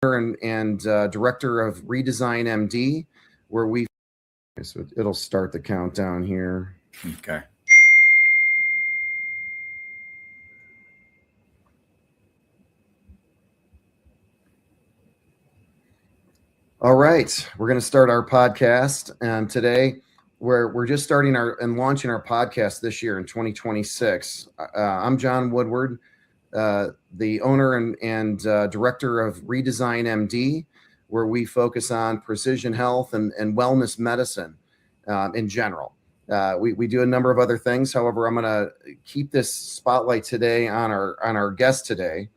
and director of Redesign MD, where we so it'll start the countdown here. Okay. All right, we're going to start our podcast today. We're just starting and launching our podcast this year in 2026. I'm John Woodward, the owner and director of Redesign MD, where we focus on precision health and wellness medicine in general. We do a number of other things. However, I'm going to keep this spotlight today on our guest today.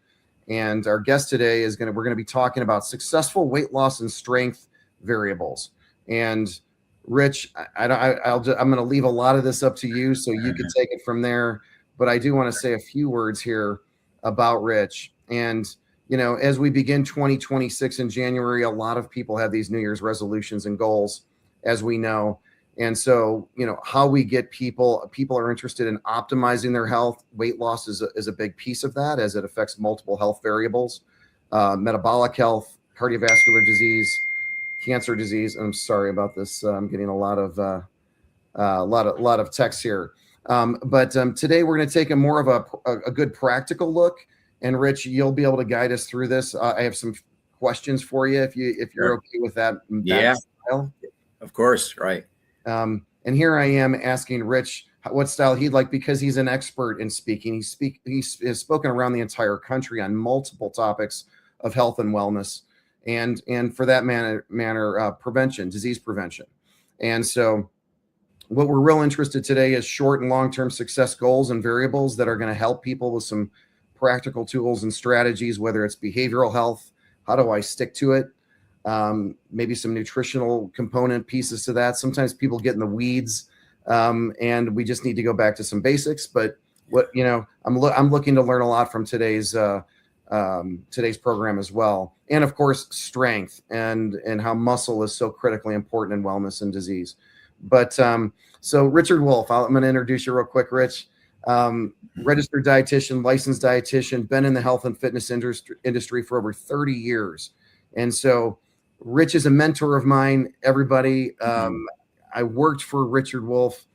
And our guest today we're going to be talking about successful weight loss and strength variables. And Rich, I'm going to leave a lot of this up to you, so you can take it from there. But I do want to say a few words here about Rich. And, as we begin 2026 in January, a lot of people have these New Year's resolutions and goals, as we know. And so, how we get people are interested in optimizing their health. Weight loss is a big piece of that, as it affects multiple health variables, metabolic health, cardiovascular disease, cancer disease. I'm sorry about this. I'm getting a lot of text here. But today we're going to take a more of a good practical look. And Rich, you'll be able to guide us through this. I have some questions for you if you're okay with that. Yeah. Style. Of course. Right. And here I am asking Rich what style he'd like, because he's an expert in speaking. He's spoken around the entire country on multiple topics of health and wellness, and for that matter, prevention, disease prevention. And so what we're real interested today is short and long-term success goals and variables that are going to help people with some practical tools and strategies, whether it's behavioral health, how do I stick to it? Maybe some nutritional component pieces to that. Sometimes people get in the weeds, and we just need to go back to some basics. But I'm looking to learn a lot from today's program as well, and of course strength and how muscle is so critically important in wellness and disease. But so Richard Wolff, I'm going to introduce you real quick, Rich. Registered dietitian, licensed dietitian, been in the health and fitness industry for over 30 years, and so Rich is a mentor of mine, everybody. I worked for Richard Wolff.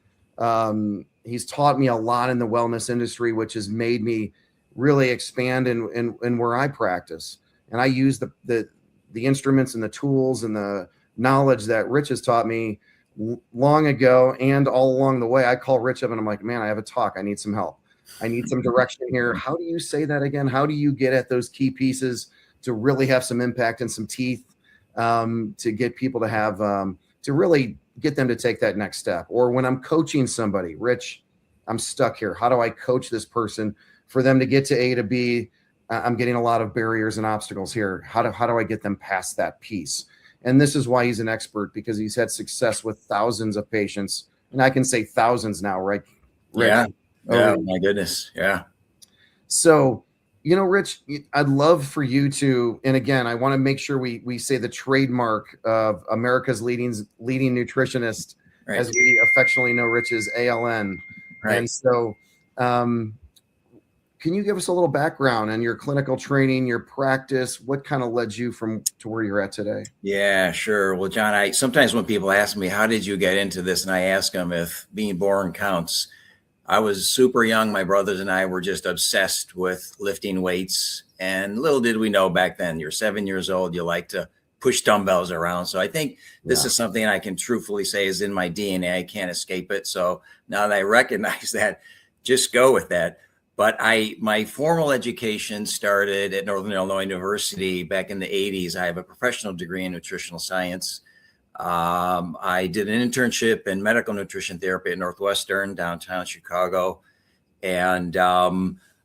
He's taught me a lot in the wellness industry, which has made me really expand in where I practice. And I use the instruments and the tools and the knowledge that Rich has taught me long ago and all along the way. I call Rich up and I'm like, man, I have a talk. I need some help. I need some direction here. How do you say that again? How do you get at those key pieces to really have some impact and some teeth? To get people to have, to really get them to take that next step. Or when I'm coaching somebody, Rich, I'm stuck here. How do I coach this person for them to get to A to B? I'm getting a lot of barriers and obstacles here. How do I get them past that piece? And this is why he's an expert, because he's had success with thousands of patients. And I can say thousands now, right? Rich? Yeah. Oh, my goodness. Yeah. So, Rich, I'd love for you to, and again, I want to make sure we say the trademark of America's leading nutritionist, right, as we affectionately know Rich as ALN. Right. And so, can you give us a little background on your clinical training, your practice? What kind of led you to where you're at today? Yeah, sure. Well, John, sometimes when people ask me, how did you get into this? And I ask them if being born counts. I was super young. My brothers and I were just obsessed with lifting weights. And little did we know back then, you're 7 years old, you like to push dumbbells around. So I think this is something I can truthfully say is in my DNA. I can't escape it. So now that I recognize that, just go with that. But my formal education started at Northern Illinois University back in the 80s. I have a professional degree in nutritional science. I did an internship in medical nutrition therapy at Northwestern, downtown Chicago. And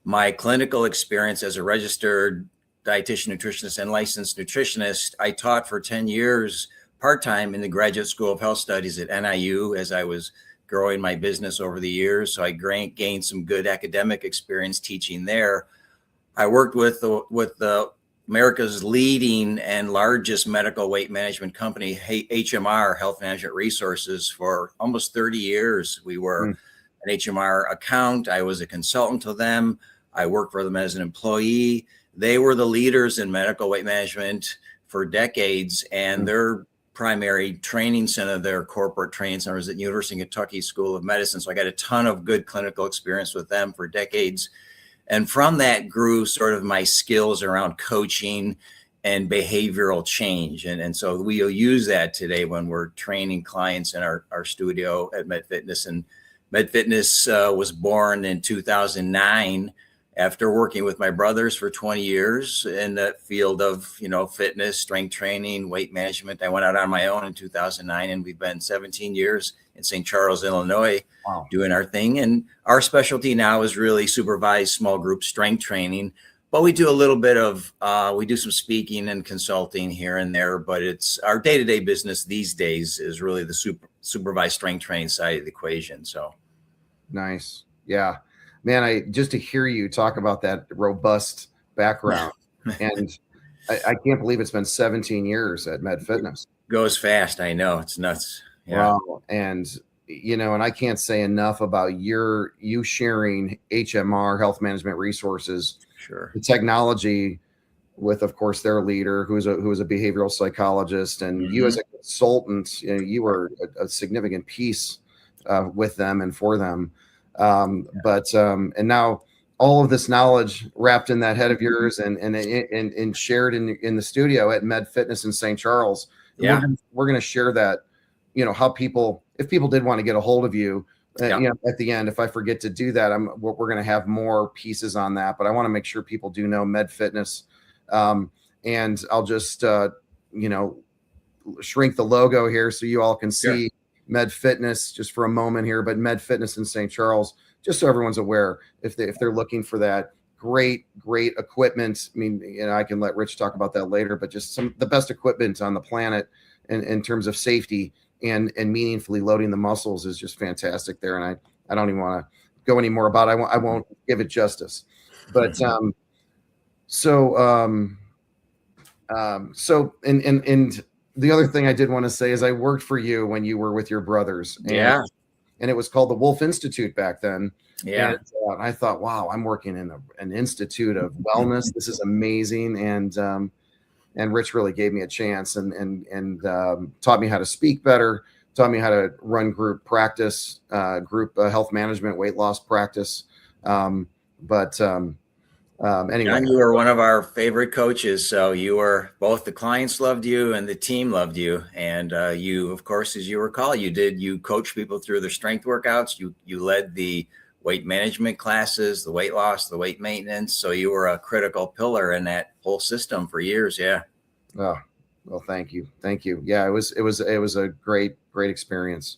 my clinical experience as a registered dietitian, nutritionist, and licensed nutritionist, I taught for 10 years part-time in the Graduate School of Health Studies at NIU as I was growing my business over the years. So I gained some good academic experience teaching there. I worked with the America's leading and largest medical weight management company, HMR, Health Management Resources, for almost 30 years. We were an HMR account. I was a consultant to them. I worked for them as an employee. they were the leaders in medical weight management for decades, and their primary training center, their corporate training center, is at University of Kentucky School of Medicine. So I got a ton of good clinical experience with them for decades. And from that grew sort of my skills around coaching and behavioral change. And so we'll use that today when we're training clients in our studio at MedFitness. And MedFitness was born in 2009 after working with my brothers for 20 years in the field of, fitness, strength training, weight management. I went out on my own in 2009, and we've been 17 years in St. Charles, Illinois, doing our thing. And our specialty now is really supervised small group strength training. But we do a little bit of, we do some speaking and consulting here and there, but it's our day-to-day business these days is really the supervised strength training side of the equation. So nice. Yeah, man, just to hear you talk about that robust background, and I can't believe it's been 17 years at MedFitness. Goes fast. I know, it's nuts. Yeah. Wow. And, and I can't say enough about you sharing HMR, health management resources, sure, the technology with, of course, their leader, who is a behavioral psychologist, and you as a consultant, you were a significant piece with them and for them. And now all of this knowledge wrapped in that head of yours and shared in the studio at MedFitness in St. Charles. Yeah. We're going to share that, how people, if people did want to get a hold of you, at the end, if I forget to do that, we're going to have more pieces on that, but I want to make sure people do know MedFitness. And I'll just, shrink the logo here so you all can see MedFitness just for a moment here, but MedFitness in St. Charles, just so everyone's aware, if they're looking for that great equipment. I mean, I can let Rich talk about that later, but just the best equipment on the planet in terms of safety and meaningfully loading the muscles is just fantastic there. And I don't even want to go any more about it. I won't give it justice, but, and the other thing I did want to say is I worked for you when you were with your brothers. And it was called the Wolf Institute back then. Yeah. And I thought, wow, I'm working in an institute of wellness. This is amazing. And Rich really gave me a chance and taught me how to speak better, taught me how to run group practice, group health management, weight loss practice. Anyway, John, you were one of our favorite coaches. So you were, both the clients loved you and the team loved you. And you, of course, as you recall, you coach people through their strength workouts. You led the weight management classes, the weight loss, the weight maintenance. So you were a critical pillar in that whole system for years. Yeah. Oh, well, thank you. Yeah, it was a great experience.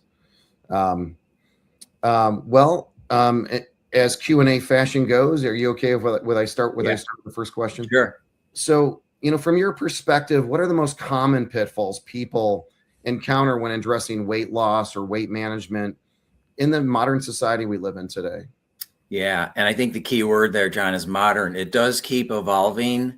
As Q&A fashion goes, are you okay with I start with the first question? Sure. So, from your perspective, what are the most common pitfalls people encounter when addressing weight loss or weight management in the modern society we live in today? Yeah. And I think the key word there, John, is modern. It does keep evolving.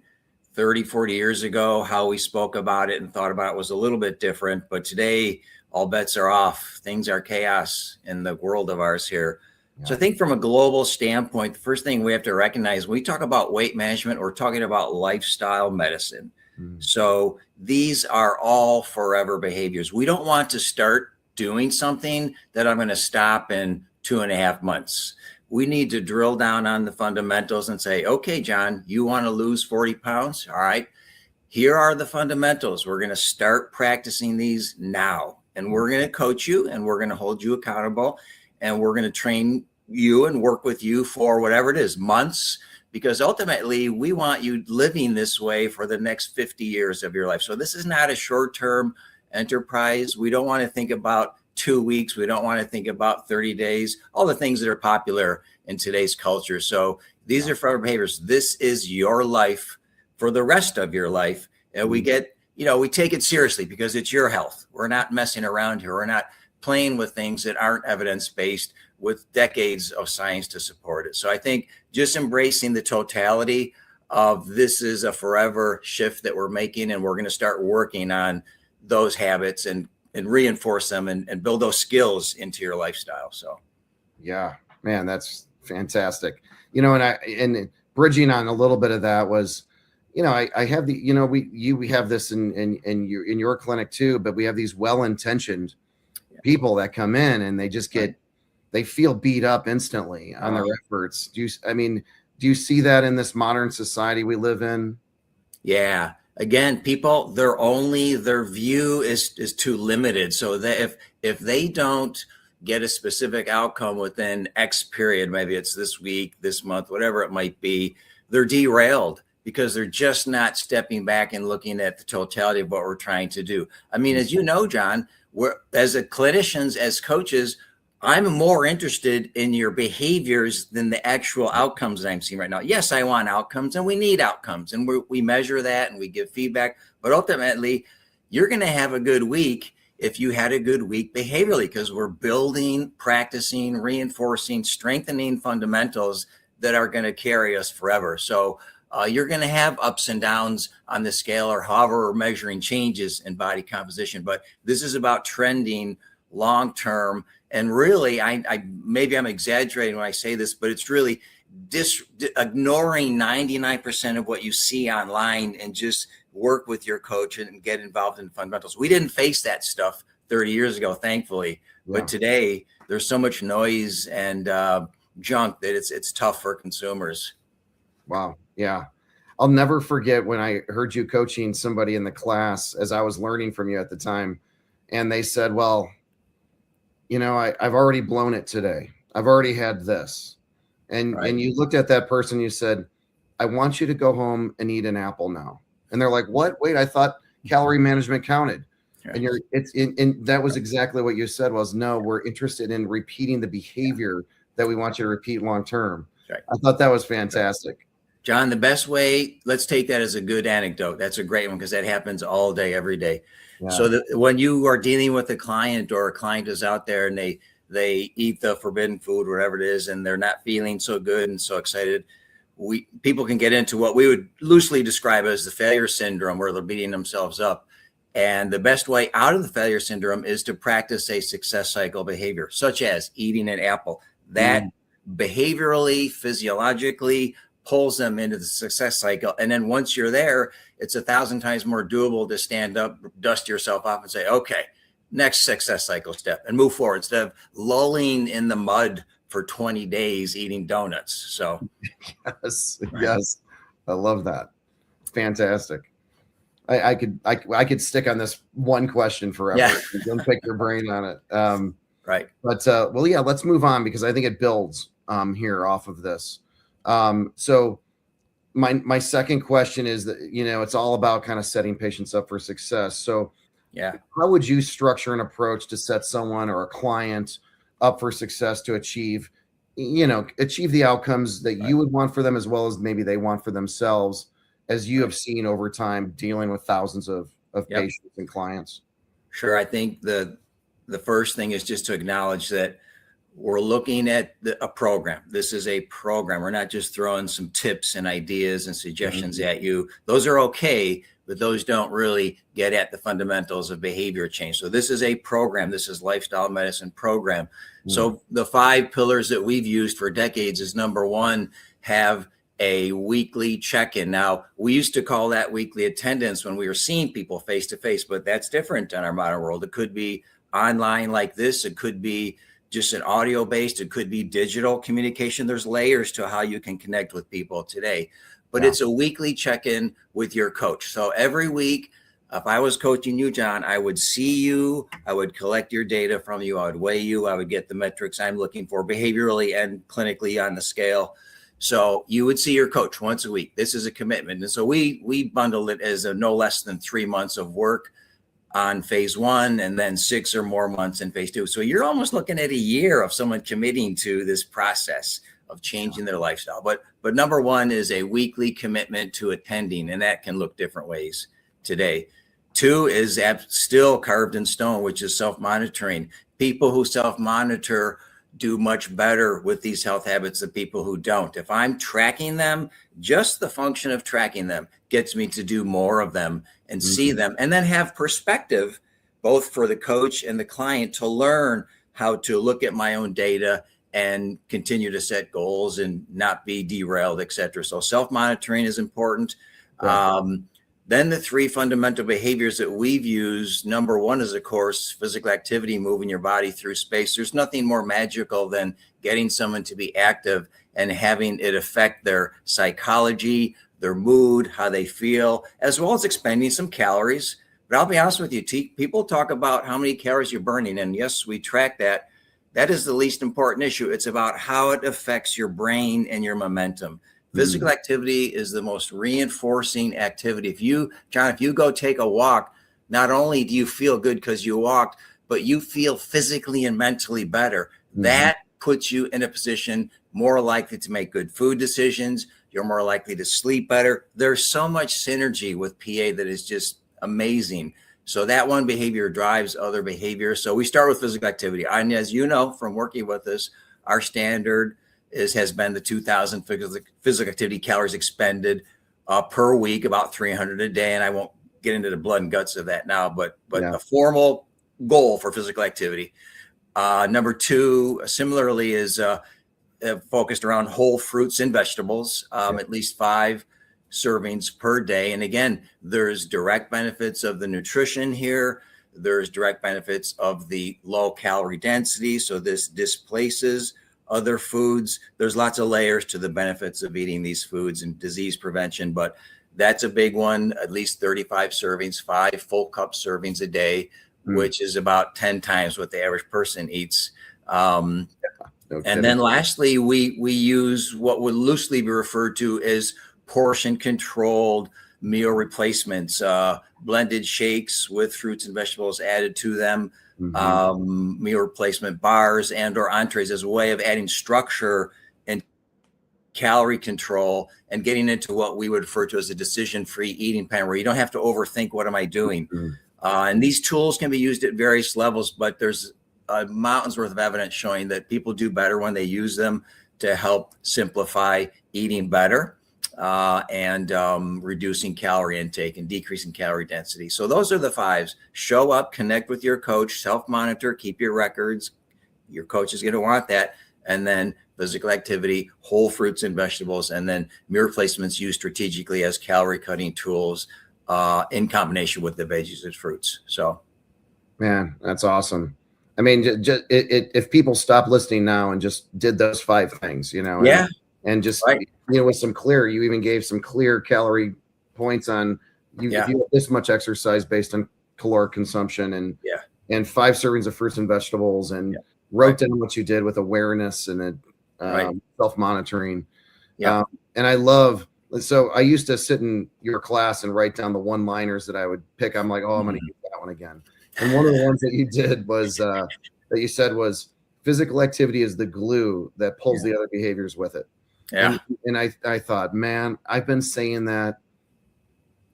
30, 40 years ago, how we spoke about it and thought about it was a little bit different. But today, all bets are off. Things are chaos in the world of ours here. So I think from a global standpoint, the first thing we have to recognize, when we talk about weight management, we're talking about lifestyle medicine. So these are all forever behaviors. We don't want to start doing something that I'm going to stop in 2.5 months. We need to drill down on the fundamentals and say, okay, John, you want to lose 40 pounds? All right, here are the fundamentals. We're going to start practicing these now, and we're going to coach you, and we're going to hold you accountable. And we're going to train you and work with you for whatever it is, months, because ultimately we want you living this way for the next 50 years of your life. So this is not a short-term enterprise. We don't want to think about 2 weeks. We don't want to think about 30 days, all the things that are popular in today's culture. So these are forever behaviors. This is your life for the rest of your life. And we take it seriously because it's your health. We're not messing around here. We're not playing with things that aren't evidence-based with decades of science to support it. So I think just embracing the totality of this is a forever shift that we're making, and we're going to start working on those habits and reinforce them and build those skills into your lifestyle. So, yeah, man, that's fantastic. And bridging on a little bit of that was I have we have this in your clinic too, but we have these well-intentioned people that come in and they just they feel beat up instantly on their efforts. Do you see that in this modern society we live in? Yeah. Again, people, their view is too limited. So that if they don't get a specific outcome within X period, maybe it's this week, this month, whatever it might be, they're derailed because they're just not stepping back and looking at the totality of what we're trying to do. I mean, as you know, John, as clinicians, as coaches, I'm more interested in your behaviors than the actual outcomes that I'm seeing right now. Yes, I want outcomes and we need outcomes and we measure that and we give feedback. But ultimately, you're going to have a good week if you had a good week behaviorally, because we're building, practicing, reinforcing, strengthening fundamentals that are going to carry us forever. So you're going to have ups and downs on the scale or however we're measuring changes in body composition. But this is about trending long-term. And really, maybe I'm exaggerating when I say this, but it's really ignoring 99% of what you see online and just work with your coach and get involved in fundamentals. We didn't face that stuff 30 years ago, thankfully. Yeah. But today there's so much noise and junk that it's tough for consumers. Wow. Yeah. I'll never forget when I heard you coaching somebody in the class as I was learning from you at the time. And they said, well, I've already blown it today. I've already had this. And you looked at that person, you said, I want you to go home and eat an apple now. And they're like, what? Wait, I thought calorie management counted. Right. And that was exactly what you said was, no, we're interested in repeating the behavior that we want you to repeat long-term. Right. I thought that was fantastic. John, the best way, let's take that as a good anecdote. That's a great one because that happens all day, every day. Yeah. So when you are dealing with a client or a client is out there and they eat the forbidden food, whatever it is, and they're not feeling so good and so excited, people can get into what we would loosely describe as the failure syndrome, where they're beating themselves up. And the best way out of the failure syndrome is to practice a success cycle behavior, such as eating an apple. That behaviorally, physiologically pulls them into the success cycle. And then once you're there, it's 1,000 times more doable to stand up, dust yourself off and say, okay, next success cycle step and move forward instead of lulling in the mud for 20 days eating donuts. So yes. I love that. Fantastic. I could stick on this one question forever. Yeah. Don't pick your brain on it. Right. But yeah, let's move on because I think it builds here off of this. So my second question is that, it's all about kind of setting patients up for success. So yeah, how would you structure an approach to set someone or a client up for success to achieve the outcomes that you would want for them, as well as maybe they want for themselves, as you have seen over time dealing with thousands of patients and clients? Sure. I think the first thing is just to acknowledge that we're looking at a program. This is a program. We're not just throwing some tips and ideas and suggestions at you. Those are okay, but those don't really get at the fundamentals of behavior change. So this is a program. This is lifestyle medicine program. So the 5 pillars that we've used for decades is, number 1, have a weekly check-in. Now, we used to call that weekly attendance when we were seeing people face to face, but that's different in our modern world. It could be online like this. It could be just an audio based. It could be digital communication. There's layers to how you can connect with people today, but it's a weekly check-in with your coach. So every week, if I was coaching you, John, I would see you, I would collect your data from you, I would weigh you, I would get the metrics I'm looking for behaviorally and clinically on the scale. So you would see your coach once a week. This is a commitment. And so we bundle it as no less than 3 months of work on phase 1 and then 6 or more months in phase 2. So you're almost looking at a year of someone committing to this process of changing their lifestyle. But number 1 is a weekly commitment to attending, and that can look different ways today. 2 is still carved in stone, which is self-monitoring. People who self-monitor do much better with these health habits than people who don't. If I'm tracking them, just the function of tracking them gets me to do more of them and see them, and then have perspective, both for the coach and the client, to learn how to look at my own data and continue to set goals and not be derailed, et cetera. So self-monitoring is important. Right. Then the three fundamental behaviors that we've used, number one is, of course, physical activity, moving your body through space. There's nothing more magical than getting someone to be active and having it affect their psychology, their mood, how they feel, as well as expending some calories. But I'll be honest with you, people talk about how many calories you're burning. And yes, we track that. That is the least important issue. It's about how it affects your brain and your momentum. Physical activity is the most reinforcing activity. John, if you go take a walk, not only do you feel good because you walked, but you feel physically and mentally better. That puts you in a position more likely to make good food decisions. You're more likely to sleep better. There's so much synergy with PA that is just amazing. So that one behavior drives other behaviors. So we start with physical activity. And as you know, from working with us, our standard has been the 2,000 physical activity calories expended per week, about 300 a day. And I won't get into the blood and guts of that now, but a formal goal for physical activity. Number two, similarly, is focused around whole fruits and vegetables, at least 5 servings per day. And again, there's direct benefits of the nutrition here. There's direct benefits of the low calorie density. So this displaces other foods. There's lots of layers to the benefits of eating these foods and disease prevention, but that's a big one. At least 35 servings, 5 full cup servings a day, which is about 10 times what the average person eats. And then lastly, we use what would loosely be referred to as portion controlled meal replacements, blended shakes with fruits and vegetables added to them, meal replacement bars and or entrees as a way of adding structure and calorie control and getting into what we would refer to as a decision-free eating plan, where you don't have to overthink, what am I doing? And these tools can be used at various levels, but there's a mountain's worth of evidence showing that people do better when they use them to help simplify eating better. And reducing calorie intake and decreasing calorie density. So those are the 5s. Show up, connect with your coach, self-monitor, keep your records. Your coach is going to want that. And then physical activity, whole fruits and vegetables, and then meal replacements used strategically as calorie cutting tools in combination with the veggies and fruits. So, man, that's awesome. I mean, if people stop listening now and just did those 5 things, and just with some clear, you even gave some clear calorie points on if you have this much exercise based on caloric consumption and 5 servings of fruits and vegetables and wrote down what you did with awareness and self-monitoring. And I love, so I used to sit in your class and write down the one-liners that I would pick. I'm like, I'm going to use that one again. And one of the ones that you did was that you said was physical activity is the glue that pulls the other behaviors with it. And I thought, man, I've been saying that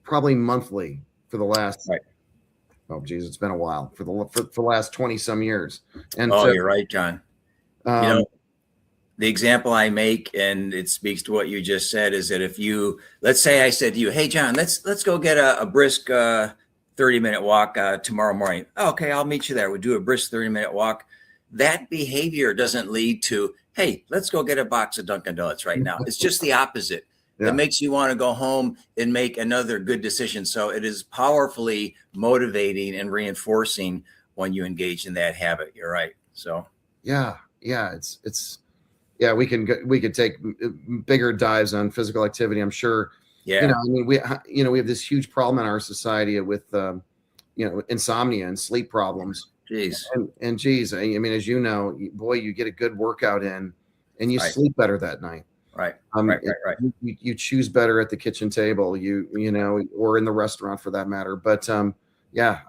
probably monthly for the last, it's been a while, for the last 20 some years. And you're right, John. The example I make, and it speaks to what you just said, is that if you, let's say I said to you, hey, John, let's go get a brisk 30-minute walk tomorrow morning. Okay, I'll meet you there. We do a brisk 30-minute walk. That behavior doesn't lead to, hey, let's go get a box of Dunkin' Donuts right now. It's just the opposite. It makes you want to go home and make another good decision. So it is powerfully motivating and reinforcing when you engage in that habit. You're right. So we could take bigger dives on physical activity, I'm sure. We have this huge problem in our society with insomnia and sleep problems. And geez, I mean, as you know, boy, you get a good workout in and you sleep better that night. Right. You choose better at the kitchen table, or in the restaurant for that matter. But I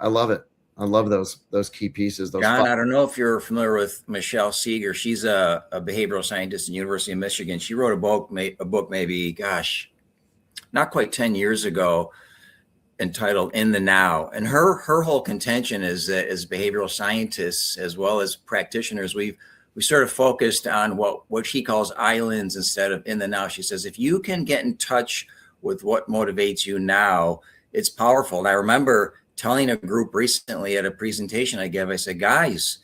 love it. I love those key pieces. John, I don't know if you're familiar with Michelle Seeger. She's a behavioral scientist at the University of Michigan. She wrote a book maybe, not quite 10 years ago, entitled In the Now. And her whole contention is that as behavioral scientists, as well as practitioners, we sort of focused on what she calls islands instead of in the now. She says, if you can get in touch with what motivates you now, it's powerful. And I remember telling a group recently at a presentation I gave, I said, guys,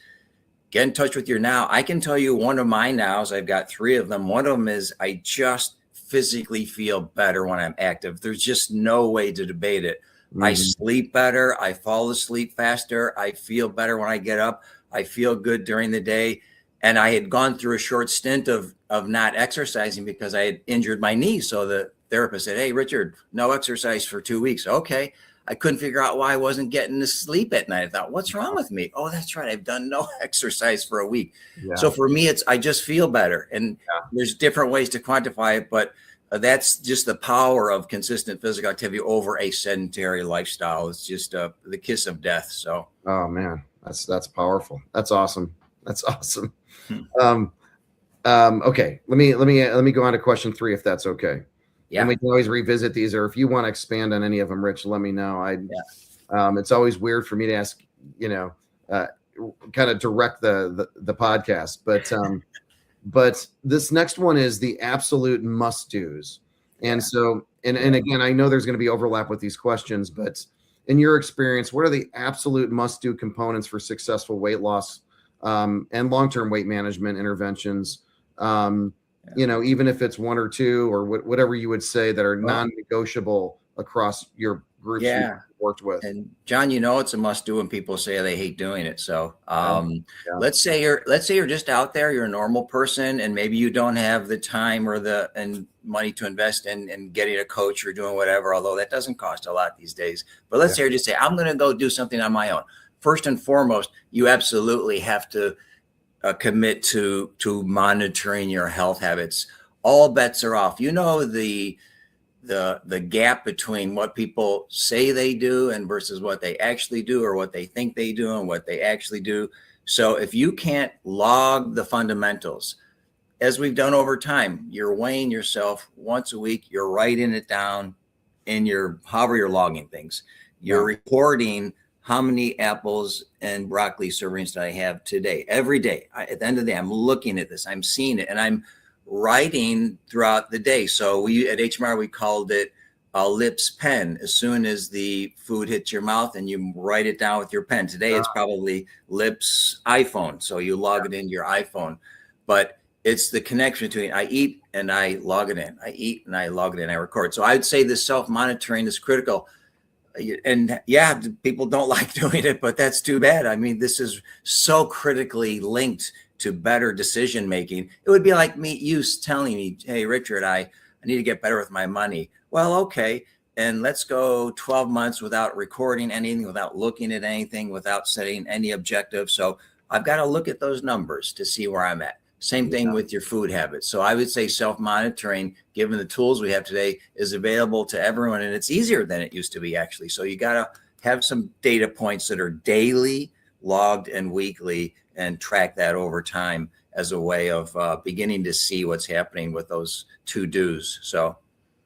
get in touch with your now. I can tell you one of my nows. I've got 3 of them. One of them is I just physically feel better when I'm active. There's just no way to debate it. I Mhm. sleep better. I fall asleep faster. I feel better when I get up. I feel good during the day. And I had gone through a short stint of not exercising because I had injured my knee. So the therapist said, "Hey, Richard, no exercise for 2 weeks." Okay. I couldn't figure out why I wasn't getting to sleep at night. I thought, what's wrong with me? Oh, that's right. I've done no exercise for a week. Yeah. So for me, I just feel better. And there's different ways to quantify it, but that's just the power of consistent physical activity over a sedentary lifestyle. It's just the kiss of death. So, Oh man, that's powerful. That's awesome. That's awesome. Hmm. Okay, let me go on to question 3 if that's okay. Yeah. And we can always revisit these, or if you want to expand on any of them, Rich, let me know. It's always weird for me to ask, kind of direct the podcast, but this next one is the absolute must-dos. And so, and again, I know there's going to be overlap with these questions, but in your experience, what are the absolute must-do components for successful weight loss and long-term weight management interventions? Even if it's 1 or 2 or whatever you would say that are non-negotiable across your groups you've worked with. And John, it's a must do when people say they hate doing it. So let's say you're just out there, you're a normal person, and maybe you don't have the time or and money to invest in getting a coach or doing whatever, although that doesn't cost a lot these days. But let's say you just say, I'm going to go do something on my own. First and foremost, you absolutely have to commit to monitoring your health habits. All bets are off. The gap between what people say they do and versus what they actually do, or what they think they do and what they actually do. So if you can't log the fundamentals, as we've done over time, you're weighing yourself once a week, you're writing it down in however you're logging things. You're reporting how many apples and broccoli servings did I have today, every day. At the end of the day, I'm looking at this, I'm seeing it, and I'm writing throughout the day. So we at HMR, we called it a lips pen. As soon as the food hits your mouth and you write it down with your pen. Today it's probably lips iPhone. So you log it into your iPhone. But it's the connection between I eat and I log it in. I eat and I log it in. I record. So I'd say this self-monitoring is critical. And people don't like doing it, but that's too bad. I mean, this is so critically linked to better decision making. It would be like you telling me, "Hey, Richard, I need to get better with my money." Well, okay. And let's go 12 months without recording anything, without looking at anything, without setting any objective. So I've got to look at those numbers to see where I'm at. Same thing with your food habits. So I would say self-monitoring, given the tools we have today, is available to everyone. And it's easier than it used to be, actually. So you got to have some data points that are daily, logged, and weekly, and track that over time as a way of beginning to see what's happening with those to-dos. So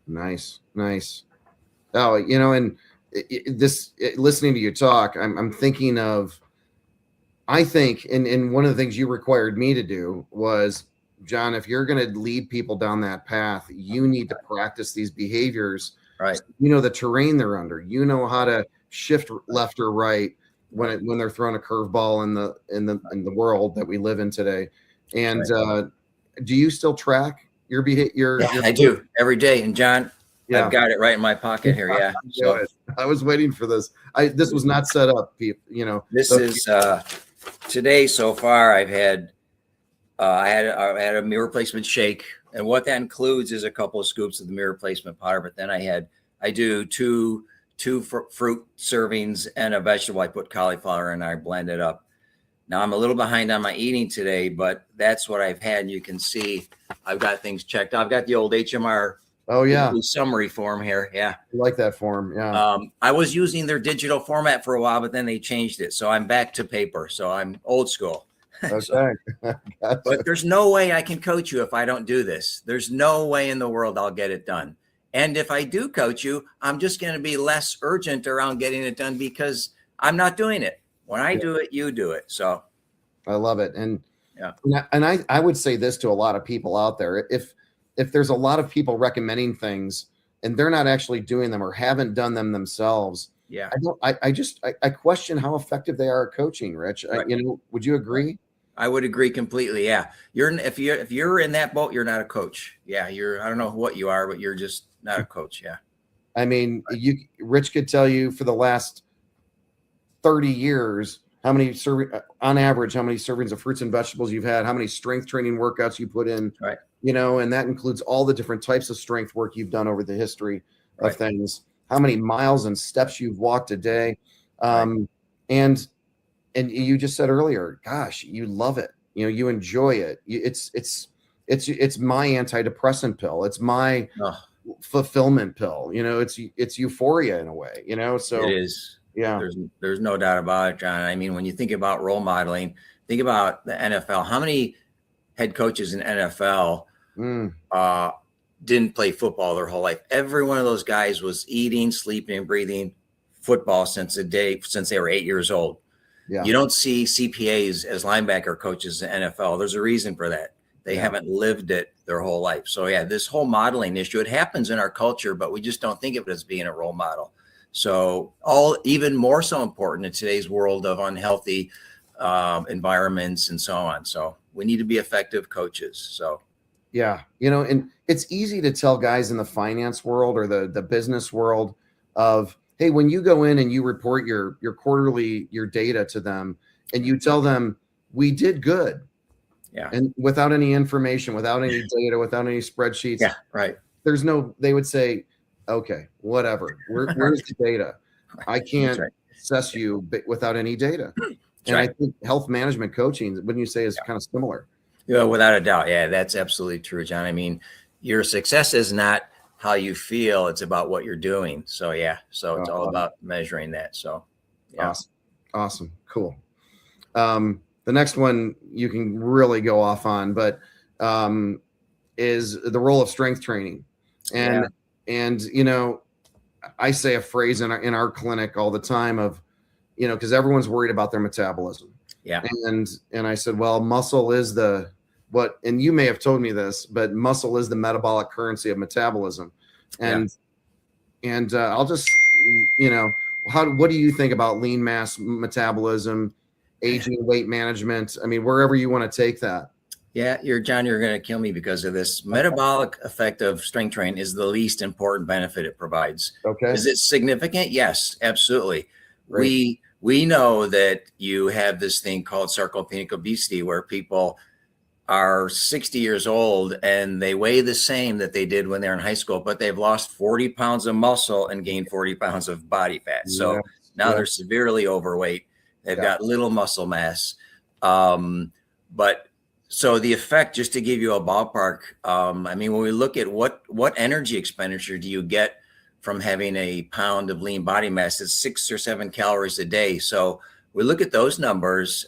nice. Oh, and listening to you talk, I'm thinking of, I think, and one of the things you required me to do was, John, if you're going to lead people down that path, you need to practice these behaviors. Right. So the terrain they're under, how to shift left or right when they're throwing a curveball in the world that we live in today. And do you still track your behavior? I do every day. And John, I've got it right in my pocket here. Yeah. So I was waiting for this. This was not set up. This is today so far. I've had I had a meal replacement shake, and what that includes is a couple of scoops of the meal replacement powder. But then I do two fruit servings and a vegetable. I put cauliflower and I blend it up. Now I'm a little behind on my eating today, but that's what I've had. And you can see I've got things checked. I've got the old HMR summary form here. Yeah, I like that form. Yeah. I was using their digital format for a while, but then they changed it, so I'm back to paper. So I'm old school. Okay. But there's no way I can coach you if I don't do this. There's no way in the world I'll get it done. And if I do coach you, I'm just going to be less urgent around getting it done because I'm not doing it. When I do it, you do it. So I love it. And I would say this to a lot of people out there. If there's a lot of people recommending things and they're not actually doing them or haven't done them themselves, I question how effective they are at coaching, Rich. Right. Would you agree? I would agree completely. Yeah. If you're in that boat, you're not a coach. Yeah. I don't know what you are, but you're just not a coach. Yeah. I mean, Rich could tell you for the last 30 years on average, how many servings of fruits and vegetables you've had, how many strength training workouts you put in, Right. And that includes all the different types of strength work you've done over the history of things, how many miles and steps you've walked a day. And you just said earlier, gosh, you love it. You enjoy it. It's my antidepressant pill. It's my fulfillment pill. It's euphoria in a way, so it is. Yeah. There's no doubt about it, John. I mean, when you think about role modeling, think about the NFL. How many head coaches in NFL didn't play football their whole life? Every one of those guys was eating, sleeping, and breathing football since they were 8 years old. Yeah. You don't see CPAs as linebacker coaches in NFL. There's a reason for that. They haven't lived it their whole life. So yeah, this whole modeling issue, it happens in our culture, but we just don't think of it as being a role model. So even more so important in today's world of unhealthy environments and so on. So we need to be effective coaches. So yeah, and it's easy to tell guys in the finance world or the business world of, hey, when you go in and you report your quarterly, your data to them, and you tell them we did good. Yeah. And without any information, without any data, without any spreadsheets. Yeah. Right. They would say, okay, whatever. Where's the data? I can't assess you without any data. And I think health management coaching, wouldn't you say, is kind of similar? Yeah, without a doubt. Yeah, that's absolutely true, John. I mean, your success is not how you feel, it's about what you're doing. So yeah, so it's all about measuring that. So yeah. Awesome. Cool. The next one you can really go off on, but is the role of strength training. And I say a phrase in our clinic all the time of, because everyone's worried about their metabolism. Yeah. And I said, well, muscle is and you may have told me this, but muscle is the metabolic currency of metabolism. And I'll just, what do you think about lean mass metabolism, aging, weight management? I mean, wherever you want to take that. Yeah, John, you're going to kill me because of this. Metabolic effect of strength training is the least important benefit it provides. Okay. Is it significant? Yes, absolutely. Right. We know that you have this thing called sarcopenic obesity where people are 60 years old and they weigh the same that they did when they're in high school, but they've lost 40 pounds of muscle and gained 40 pounds of body fat. So now they're severely overweight. They've got little muscle mass. So the effect, just to give you a ballpark, I mean, when we look at what energy expenditure do you get from having a pound of lean body mass, it's 6 or 7 calories a day. So we look at those numbers.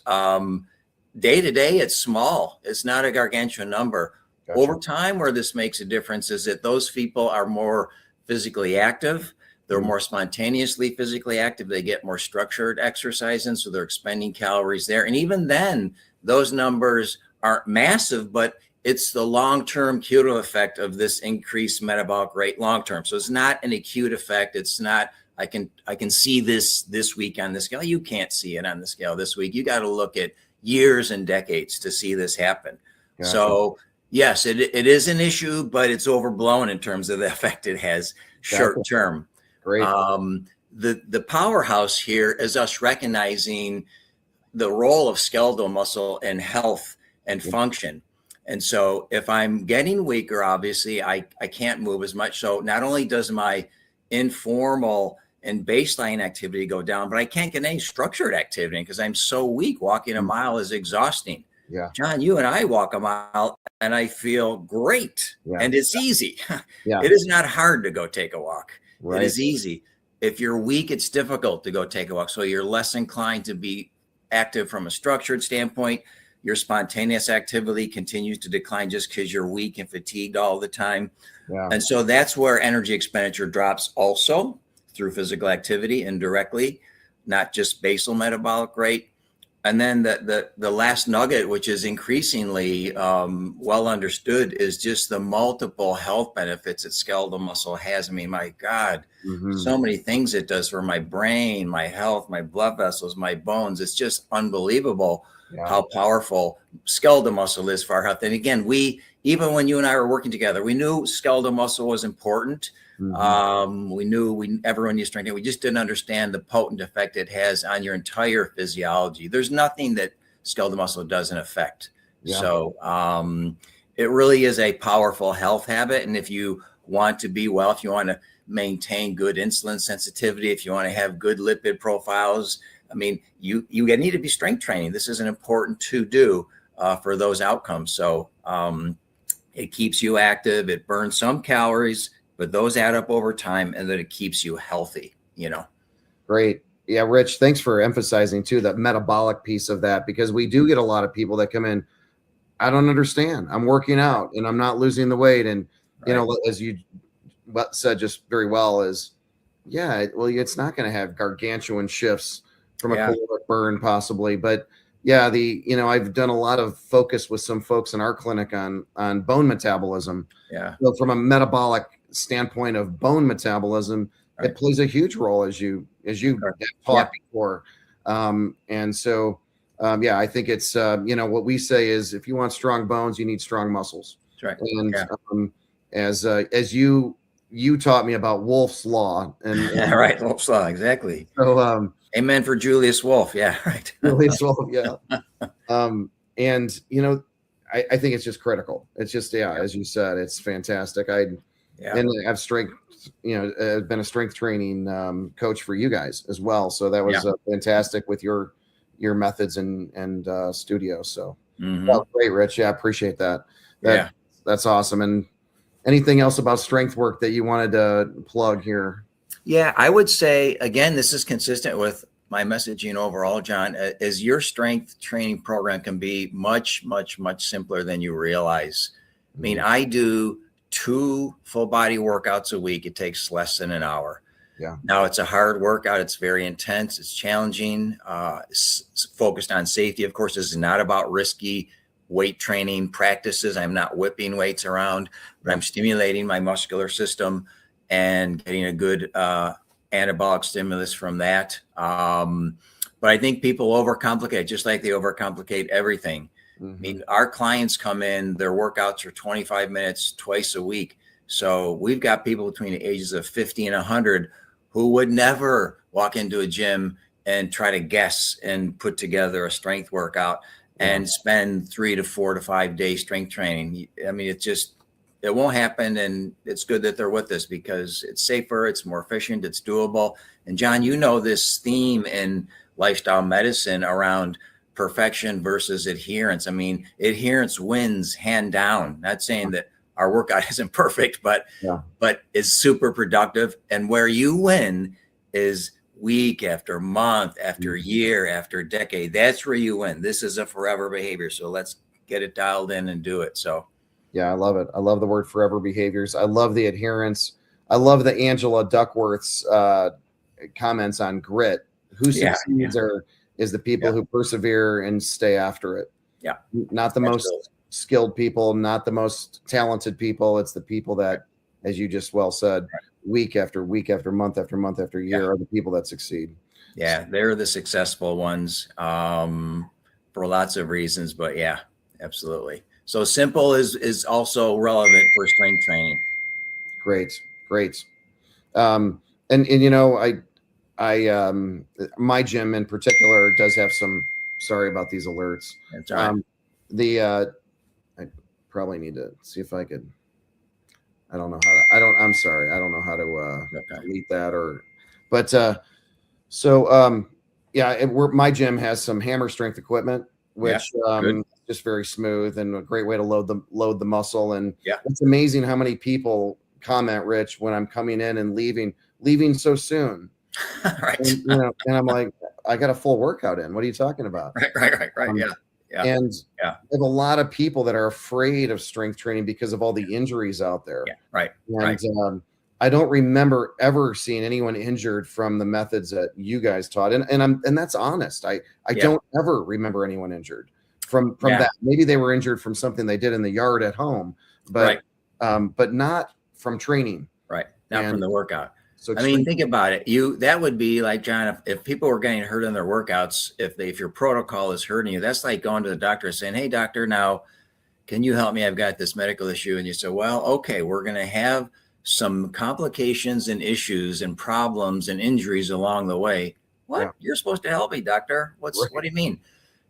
Day to day, it's small. It's not a gargantuan number. Gotcha. Over time, where this makes a difference is that those people are more physically active. They're more spontaneously physically active. They get more structured exercise in, so they're expending calories there. And even then, those numbers aren't massive, but it's the long-term cumulative effect of this increased metabolic rate long-term. So it's not an acute effect. It's not, I can see this week on the scale. You can't see it on the scale this week. You got to look at years and decades to see this happen. Gotcha. So yes, it is an issue, but it's overblown in terms of the effect it has short term. Great. The powerhouse here is us recognizing the role of skeletal muscle in health and function. And so if I'm getting weaker, obviously I can't move as much. So not only does my informal and baseline activity go down, but I can't get any structured activity because I'm so weak. Walking a mile is exhausting. Yeah. John, you and I walk a mile and I feel great. Yeah. And it's easy. Yeah. It is not hard to go take a walk. Right. It is easy. If you're weak, it's difficult to go take a walk. So you're less inclined to be active from a structured standpoint. Your spontaneous activity continues to decline just because you're weak and fatigued all the time. Yeah. And so that's where energy expenditure drops also through physical activity indirectly, not just basal metabolic rate. And then the last nugget, which is increasingly well understood, is just the multiple health benefits that skeletal muscle has. I mean, my God, so many things it does for my brain, my health, my blood vessels, my bones. It's just unbelievable. how powerful skeletal muscle is for our health. And again, even when you and I were working together, we knew skeletal muscle was important. We knew everyone used strength. We just didn't understand the potent effect it has on your entire physiology. There's nothing that skeletal muscle doesn't affect. So it really is a powerful health habit. And if you want to be well, if you want to maintain good insulin sensitivity, if you want to have good lipid profiles, I mean, you need to be strength training. This is an important to do for those outcomes. So it keeps you active. It burns some calories, but those add up over time, and then it keeps you healthy, Great. Yeah, Rich, thanks for emphasizing too, that metabolic piece of that, because we do get a lot of people that come in, I don't understand. I'm working out and I'm not losing the weight. And, as you said just very well is, it's not going to have gargantuan shifts from a caloric burn possibly. But I've done a lot of focus with some folks in our clinic on bone metabolism. So from a metabolic standpoint of bone metabolism, it plays a huge role as you taught before. And so, I think it's, what we say is if you want strong bones, you need strong muscles. That's right. And as you taught me about Wolff's Law. And right. Wolff's Law. Exactly. So, amen for Julius Wolff. Yeah. Right. Julius Wolff. Yeah. And, I think it's just critical. It's just, as you said, it's fantastic. And I've been a strength training coach for you guys as well. So that was fantastic with your methods and studio. So great, Rich. Yeah. I appreciate that. That's awesome. And anything else about strength work that you wanted to plug here? Yeah, I would say, again, this is consistent with my messaging overall, John, is your strength training program can be much, much, much simpler than you realize. I mean, I do 2 full body workouts a week. It takes less than an hour. Now it's a hard workout. It's very intense. It's challenging. It's focused on safety. Of course, this is not about risky weight training practices. I'm not whipping weights around, but I'm stimulating my muscular system and getting a good anabolic stimulus from that. But I think people overcomplicate, just like they overcomplicate everything. I mean, our clients come in, their workouts are 25 minutes twice a week. So we've got people between the ages of 50 and 100 who would never walk into a gym and try to guess and put together a strength workout and spend 3 to 4 to 5 days strength training. I mean, it won't happen. And it's good that they're with us because it's safer, it's more efficient, it's doable. And John, this theme in lifestyle medicine around perfection versus adherence. I mean, adherence wins hand down. Not saying that our workout isn't perfect, but is super productive. And where you win is week after month, after year, after decade. That's where you win. This is a forever behavior. So let's get it dialed in and do it. So, I love it. I love the word forever behaviors. I love the adherence. I love the Angela Duckworth's comments on grit. Who succeeds is the people who persevere and stay after it. Not the most skilled people, not the most talented people. It's the people that, as you just well said, week after week after month after month after year are the people that succeed. They're the successful ones for lots of reasons, but absolutely. So simple is also relevant for strength training. Great. I my gym in particular does have some, sorry about these alerts. That's all right. I probably need to see if I could, I'm sorry. I don't know how to delete that my gym has some hammer strength equipment, which just very smooth and a great way to load the muscle. And it's amazing how many people comment, Rich, when I'm coming in and leaving so soon. Right. And I'm like, I got a full workout in. What are you talking about? Right. And I have a lot of people that are afraid of strength training because of all the injuries out there. And I don't remember ever seeing anyone injured from the methods that you guys taught. And that's honest. I don't ever remember anyone injured from that. Maybe they were injured from something they did in the yard at home, but not from training. Not from the workout. So I mean, extreme. think about it. That would be like, John, if people were getting hurt in their workouts, if your protocol is hurting you, that's like going to the doctor and saying, "Hey, doctor, now can you help me? I've got this medical issue." And you say, "Well, okay, we're going to have some complications and issues and problems and injuries along the way." What? Yeah. You're supposed to help me, doctor. What Right. do you mean?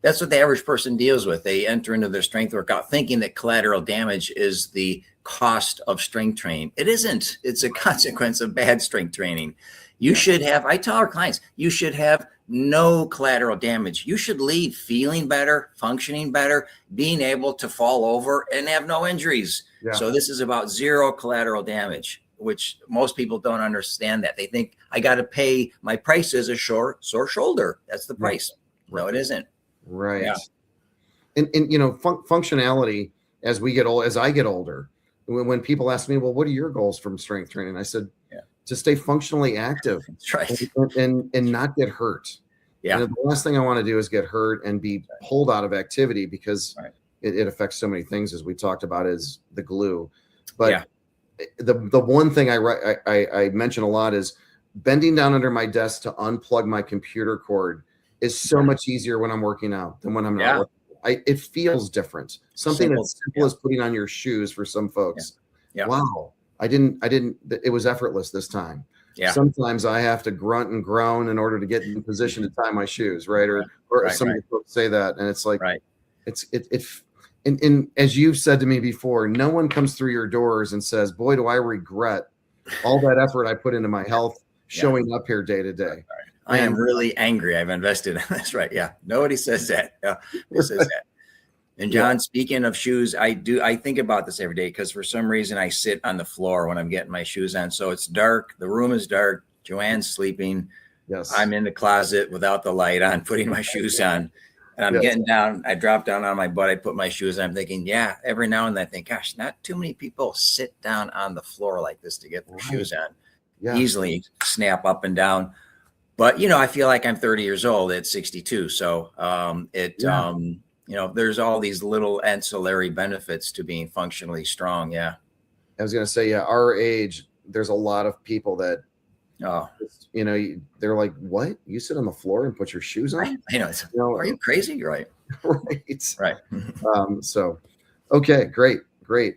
That's what the average person deals with. They enter into their strength workout thinking that collateral damage is the cost of strength training. It isn't. It's a consequence of bad strength training. You should have, I tell our clients, you should have no collateral damage. You should leave feeling better, functioning better, being able to fall over and have no injuries. Yeah. So this is about zero collateral damage, which most people don't understand that. They think I got to pay, my price is a sore shoulder. That's the price. No, it isn't. Right. Yeah. And functionality as we get old, as I get older, when people ask me, well, what are your goals from strength training? I said, to stay functionally active. That's right. and not get hurt. Yeah. The last thing I want to do is get hurt and be pulled out of activity, because it affects so many things, as we talked about, is the glue. But the one thing I mention a lot is bending down under my desk to unplug my computer cord is so much easier when I'm working out than when I'm not working. It feels different. Something as simple as putting on your shoes for some folks. Wow. I didn't, it was effortless this time. Sometimes I have to grunt and groan in order to get in position to tie my shoes. Right. Or some folks say that. And it's like, and as you've said to me before, no one comes through your doors and says, boy, do I regret all that effort I put into my health showing up here day to day. I am really angry. I've invested in this. Right. Yeah. Nobody says that. Who says that? And John, speaking of shoes, I think about this every day, because for some reason I sit on the floor when I'm getting my shoes on. So it's dark. The room is dark. Joanne's sleeping. Yes. I'm in the closet without the light on, putting my shoes on, and I'm getting down. I drop down on my butt. I put my shoes on. I'm thinking, every now and then I think, gosh, not too many people sit down on the floor like this to get their shoes on. Easily snap up and down. But, I feel like I'm 30 years old at 62. So there's all these little ancillary benefits to being functionally strong. Yeah. I was going to say, our age, there's a lot of people that, they're like, what? You sit on the floor and put your shoes on? Are you crazy? You're right. Right. So, okay, great.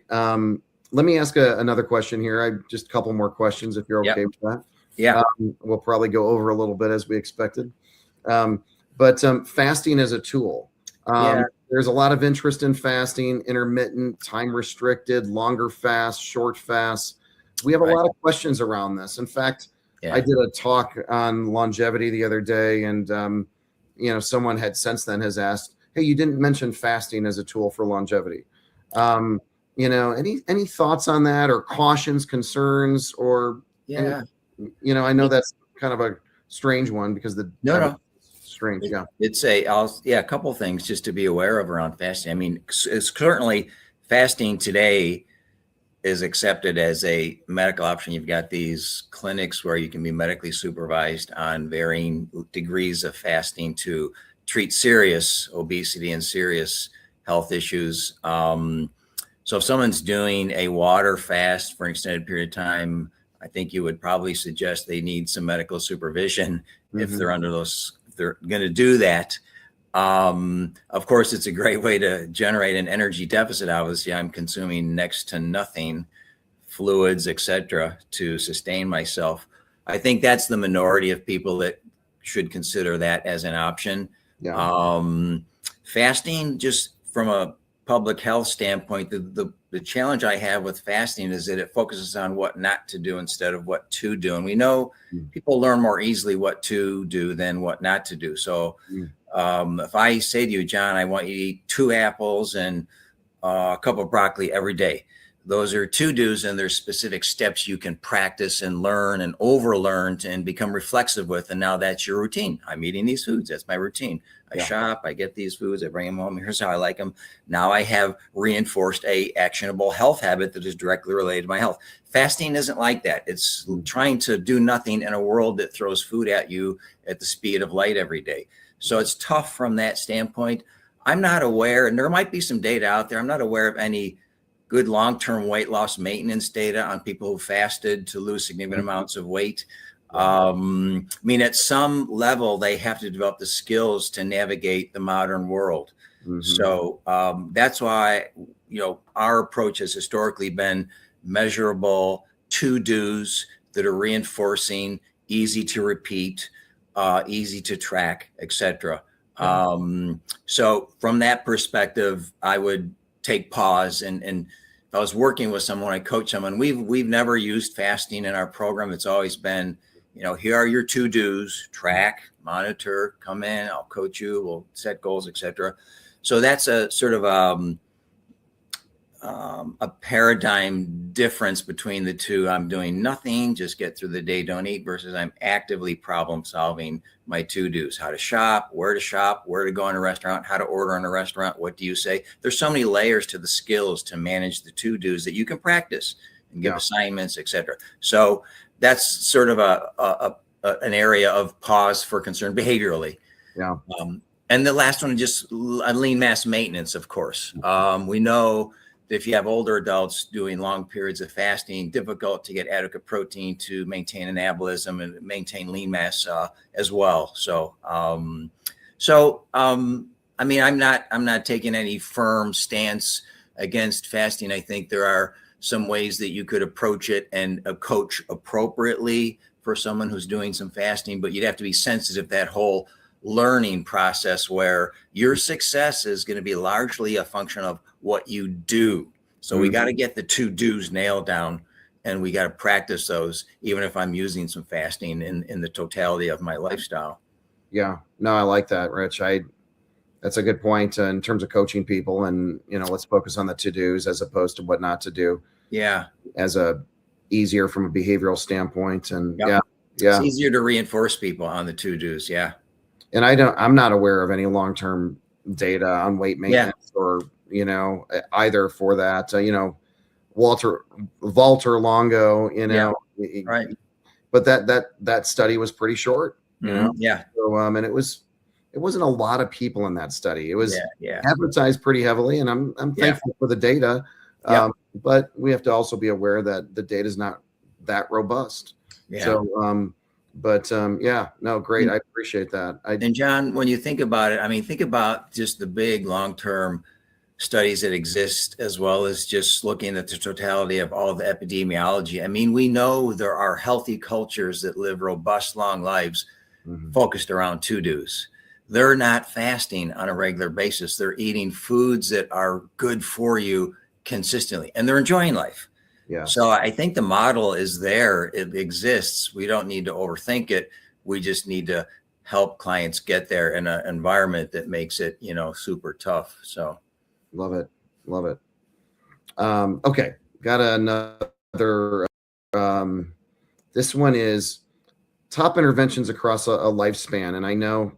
Let me ask another question here. Just a couple more questions, if you're okay with that. Yeah. We'll probably go over a little bit as we expected. But fasting as a tool. There's a lot of interest in fasting, intermittent, time restricted, longer fasts, short fasts. We have a lot of questions around this. In fact, I did a talk on longevity the other day, and someone had since then has asked, hey, you didn't mention fasting as a tool for longevity. Any thoughts on that, or cautions, concerns, or I know that's kind of a strange one, because strange. Yeah. It's a couple of things just to be aware of around fasting. I mean, it's currently fasting today is accepted as a medical option. You've got these clinics where you can be medically supervised on varying degrees of fasting to treat serious obesity and serious health issues. So if someone's doing a water fast for an extended period of time, I think you would probably suggest they need some medical supervision if they're under those, if they're going to do that. Of course, it's a great way to generate an energy deficit. Obviously, I'm consuming next to nothing, fluids, etc., to sustain myself. I think that's the minority of people that should consider that as an option. Fasting, just from a public health standpoint, the challenge I have with fasting is that it focuses on what not to do instead of what to do. And we know people learn more easily what to do than what not to do. So if I say to you, John, I want you to eat 2 apples and a cup of broccoli every day, those are to-dos, and there's specific steps you can practice and learn and overlearn and become reflexive with. And now that's your routine. I'm eating these foods. That's my routine. I shop, I get these foods, I bring them home. Here's how I like them. Now I have reinforced a actionable health habit that is directly related to my health. Fasting isn't like that. It's trying to do nothing in a world that throws food at you at the speed of light every day. So it's tough from that standpoint. I'm not aware, and there might be some data out there, I'm not aware of any good long-term weight loss maintenance data on people who fasted to lose significant amounts of weight. I mean, at some level, they have to develop the skills to navigate the modern world. So that's why, our approach has historically been measurable to-dos that are reinforcing, easy to repeat, easy to track, etc. So from that perspective, I would take pause and if I was working with someone, I coach someone, we've never used fasting in our program. It's always been, here are your to-dos, track, monitor, come in, I'll coach you, we'll set goals, etc. So that's a sort of a paradigm difference between the two. I'm doing nothing, just get through the day, don't eat, versus I'm actively problem solving my to-dos, how to shop, where to go in a restaurant, how to order in a restaurant, what do you say? There's so many layers to the skills to manage the to-dos that you can practice and give assignments, etc. So that's sort of an area of pause for concern behaviorally. Yeah. And the last one, just lean mass maintenance, of course. We know that if you have older adults doing long periods of fasting, difficult to get adequate protein to maintain anabolism and maintain lean mass as well. So, I mean, I'm not taking any firm stance against fasting. I think there are some ways that you could approach it and coach appropriately for someone who's doing some fasting, but you'd have to be sensitive to that whole learning process where your success is going to be largely a function of what you do. So we got to get the to-dos nailed down, and we got to practice those, even if I'm using some fasting in the totality of my lifestyle. Yeah, no, I like that, Rich. That's a good point in terms of coaching people, and let's focus on the to-dos as opposed to what not to do. Yeah, as a easier from a behavioral standpoint, and it's easier to reinforce people on the to-dos. Yeah, and I'm not aware of any long-term data on weight maintenance or either for that. Walter Longo, right. But that study was pretty short. Yeah. So and it wasn't a lot of people in that study. It was yeah. advertised pretty heavily, and I'm thankful for the data. But we have to also be aware that the data is not that robust. Yeah. So, great. I appreciate that. And John, when you think about it, I mean, think about just the big long-term studies that exist, as well as just looking at the totality of all the epidemiology. I mean, we know there are healthy cultures that live robust, long lives focused around to-dos. They're not fasting on a regular basis. They're eating foods that are good for you consistently, and they're enjoying life. Yeah. So I think the model is there. It exists. We don't need to overthink it. We just need to help clients get there in an environment that makes it, super tough. So love it. Okay. Got another, this one is top interventions across a lifespan. And I know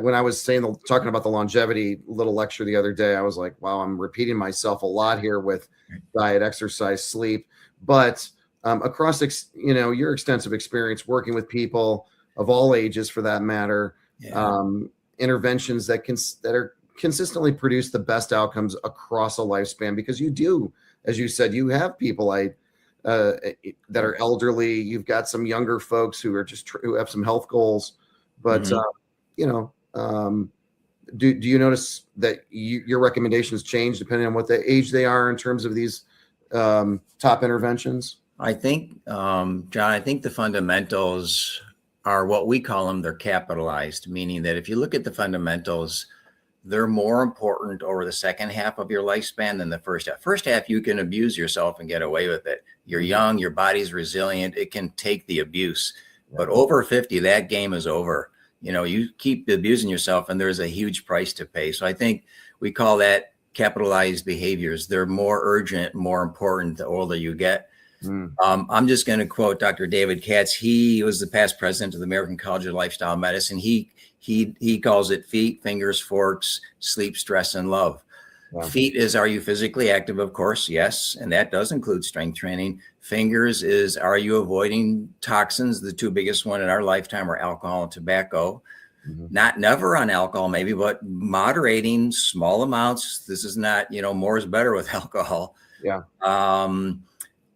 when I was talking about the longevity little lecture the other day, I was like, wow, I'm repeating myself a lot here with diet, exercise, sleep, but across, your extensive experience working with people of all ages, for that matter, interventions that are consistently produce the best outcomes across a lifespan, because you do, as you said, you have people that are elderly. You've got some younger folks who have some health goals, but do you notice that your recommendations change depending on what the age they are in terms of these top interventions? I think, John, the fundamentals are what we call them. They're capitalized, meaning that if you look at the fundamentals, they're more important over the second half of your lifespan than the first half. First half, you can abuse yourself and get away with it. You're young, your body's resilient. It can take the abuse, but over 50, that game is over. You keep abusing yourself, and there's a huge price to pay. So I think we call that capitalized behaviors. They're more urgent, more important the older you get. I'm just going to quote Dr. David Katz. He was the past president of the American College of Lifestyle Medicine. He calls it feet, fingers, forks, sleep, stress, and love. Wow. Feet is, are you physically active? Of course, yes. And that does include strength training. Fingers is, are you avoiding toxins? The two biggest one in our lifetime are alcohol and tobacco. not never on alcohol, maybe, but moderating small amounts. This is not, more is better with alcohol. Yeah.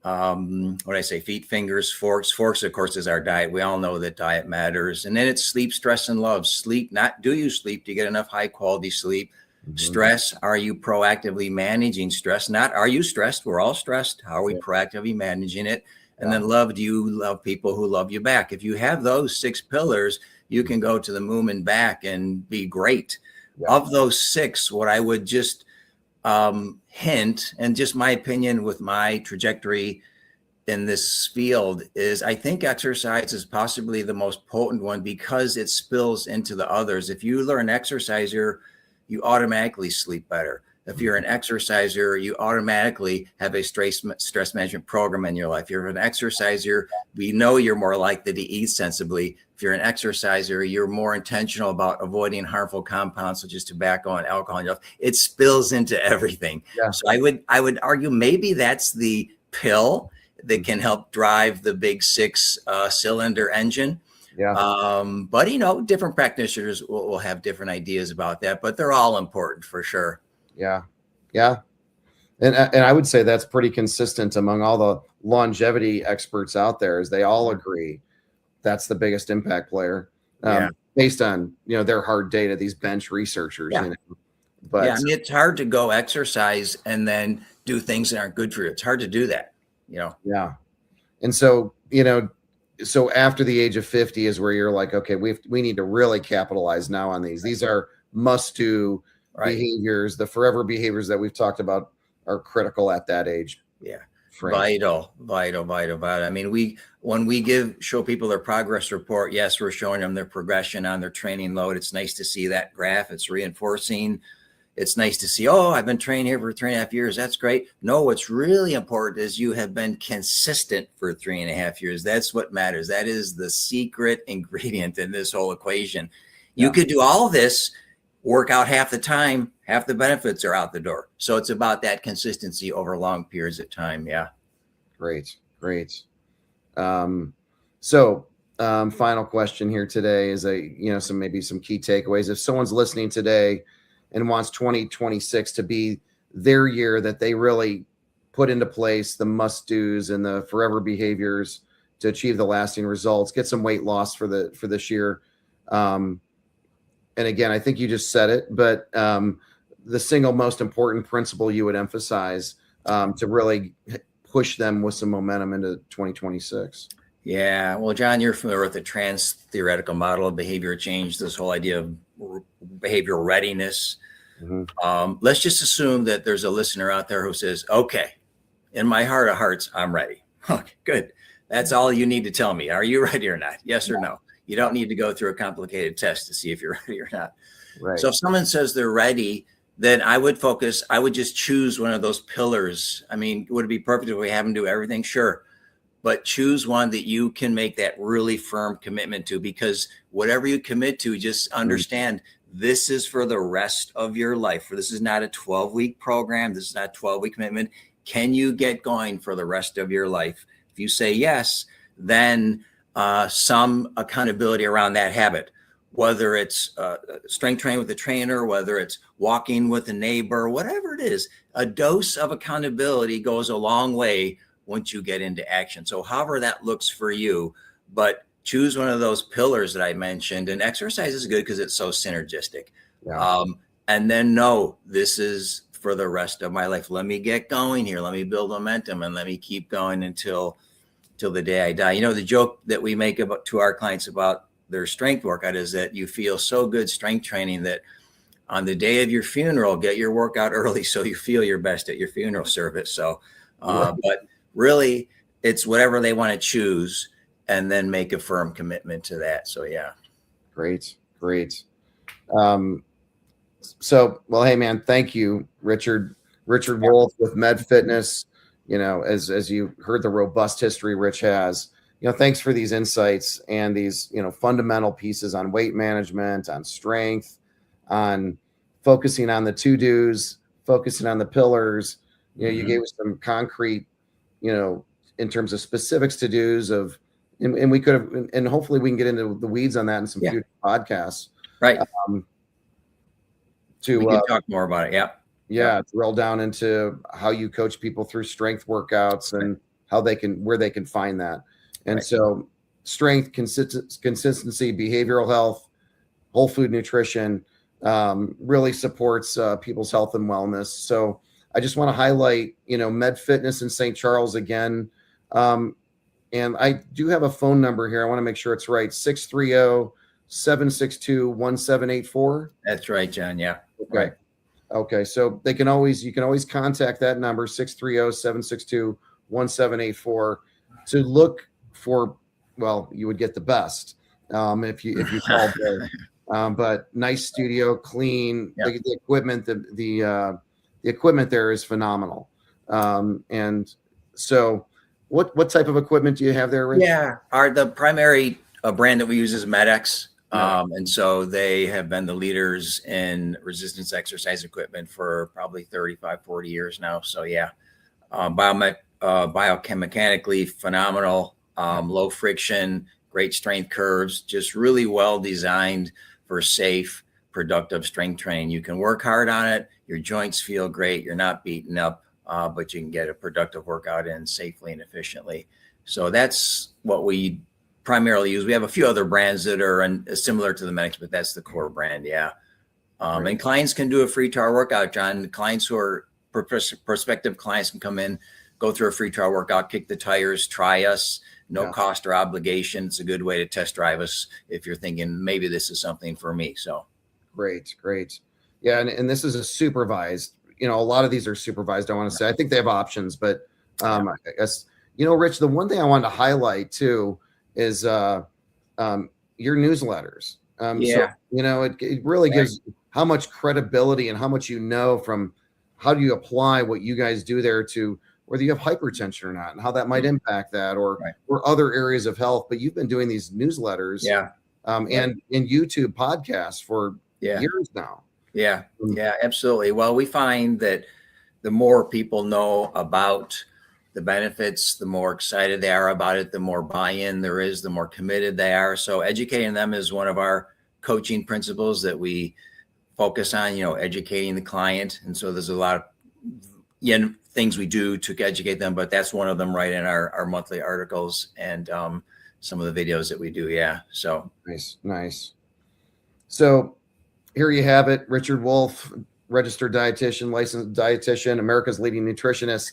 What do I say? Feet, fingers, forks. Forks, of course, is our diet. We all know that diet matters. And then it's sleep, stress, and love. Sleep, not do you sleep? Do you get enough high quality sleep? Stress, are you proactively managing stress? Not are you stressed? We're all stressed. How are we proactively managing it? And then love, do you love people who love you back? If you have those 6 pillars, you can go to the moon and back and be great. Of those 6, what I would just hint, and just my opinion with my trajectory in this field, is I think exercise is possibly the most potent one because it spills into the others. If you learn exerciser, you automatically sleep better. If you're an exerciser, you automatically have a stress management program in your life. If you're an exerciser, we know you're more likely to eat sensibly. If you're an exerciser, you're more intentional about avoiding harmful compounds such as tobacco and alcohol. It spills into everything. Yeah. So I would argue maybe that's the pill that can help drive the big 6 cylinder engine. Yeah. But different practitioners will have different ideas about that, but they're all important for sure. Yeah. Yeah. And I would say that's pretty consistent among all the longevity experts out there, is they all agree that's the biggest impact player, based on, their hard data, these bench researchers, but I mean, it's hard to go exercise and then do things that aren't good for you. It's hard to do that, Yeah. And so, so after the age of 50 is where you're like, okay, we need to really capitalize now on these. These are must-do behaviors. The forever behaviors that we've talked about are critical at that age. Yeah. Vital. I mean, when we show people their progress report, yes, we're showing them their progression on their training load. It's nice to see that graph. It's reinforcing. It's nice to see, I've been training here for 3.5 years. That's great. No, what's really important is you have been consistent for 3.5 years. That's what matters. That is the secret ingredient in this whole equation. You could do all this, work out half the time, half the benefits are out the door. So it's about that consistency over long periods of time. Yeah. Great. So final question here today is some key takeaways. If someone's listening today and wants 2026 to be their year, that they really put into place the must-dos and the forever behaviors to achieve the lasting results, get some weight loss for this year. And again, I think you just said it, but the single most important principle you would emphasize to really push them with some momentum into 2026. Yeah. Well, John, you're familiar with the trans-theoretical model of behavior change, this whole idea of behavioral readiness. Let's just assume that there's a listener out there who says, okay, in my heart of hearts, I'm ready. Okay, good. That's all you need to tell me. Are you ready or not? Yes or no? You don't need to go through a complicated test to see if you're ready or not. Right. So if someone says they're ready, then I would just choose one of those pillars. I mean, would it be perfect if we have them do everything? Sure. But choose one that you can make that really firm commitment to, because whatever you commit to, just understand this is for the rest of your life. This is not a 12-week program. This is not a 12-week commitment. Can you get going for the rest of your life? If you say yes, then some accountability around that habit, whether it's strength training with a trainer, whether it's walking with a neighbor, whatever it is, a dose of accountability goes a long way once you get into action. So however that looks for you, but choose one of those pillars that I mentioned. And exercise is good because it's so synergistic. Yeah. And then no, this is for the rest of my life. Let me get going here. Let me build momentum and let me keep going until the day I die. The joke that we make to our clients about their strength workout is that you feel so good strength training that on the day of your funeral, get your workout early so you feel your best at your funeral service. So, but really, it's whatever they want to choose and then make a firm commitment to that. So, yeah. Great. So, well, hey, man, thank you, Richard Wolf with Med Fitness. As you heard the robust history Rich has, thanks for these insights and these, fundamental pieces on weight management, on strength, on focusing on the to-dos, focusing on the pillars. You gave us some concrete, in terms of specifics to-dos and we could have, and hopefully we can get into the weeds on that in some future podcasts. Right. To we can talk more about it. Yeah. drill down into how you coach people through strength workouts and how they can, where they can find that. And so strength, consistency, behavioral health, whole food nutrition really supports people's health and wellness. So I just want to highlight, Med Fitness in St. Charles again. And I do have a phone number here. I want to make sure it's right. 630-762-1784. That's right, John. Yeah. Okay. Right. Okay. So you can always contact that number, 630-762-1784, to look for, well, you would get the best if you called there. But nice studio, clean, the equipment, the equipment there is phenomenal. And so what type of equipment do you have there, Rich? Yeah, the primary brand that we use is MedX. And so they have been the leaders in resistance exercise equipment for probably 35, 40 years now. So yeah, biomechanically phenomenal, low friction, great strength curves, just really well designed for safe, productive strength training. You can work hard on it. Your joints feel great. You're not beaten up, but you can get a productive workout in safely and efficiently. So that's what we primarily use. We have a few other brands that are similar to the MedX, but that's the core brand. Yeah. And clients can do a free trial workout, John. Clients who are prospective clients can come in, go through a free trial workout, kick the tires, try us, no cost or obligation. It's a good way to test drive us if you're thinking maybe this is something for me. So great. Yeah. And this is a supervised, a lot of these are supervised. I want to say, I think they have options, but I guess, Rich, the one thing I wanted to highlight too is your newsletters. So, it really gives how much credibility and how much from how do you apply what you guys do there to whether you have hypertension or not and how that might impact that or other areas of health. But you've been doing these newsletters and in YouTube podcasts for years now. Yeah, absolutely. Well, we find that the more people know about the benefits, the more excited they are about it, the more buy-in there is, the more committed they are. So educating them is one of our coaching principles that we focus on, educating the client. And so there's a lot of things we do to educate them, but that's one of them right in our monthly articles and some of the videos that we do. Yeah. So nice. So here you have it. Richard Wolf, registered dietitian, licensed dietitian, America's leading nutritionist,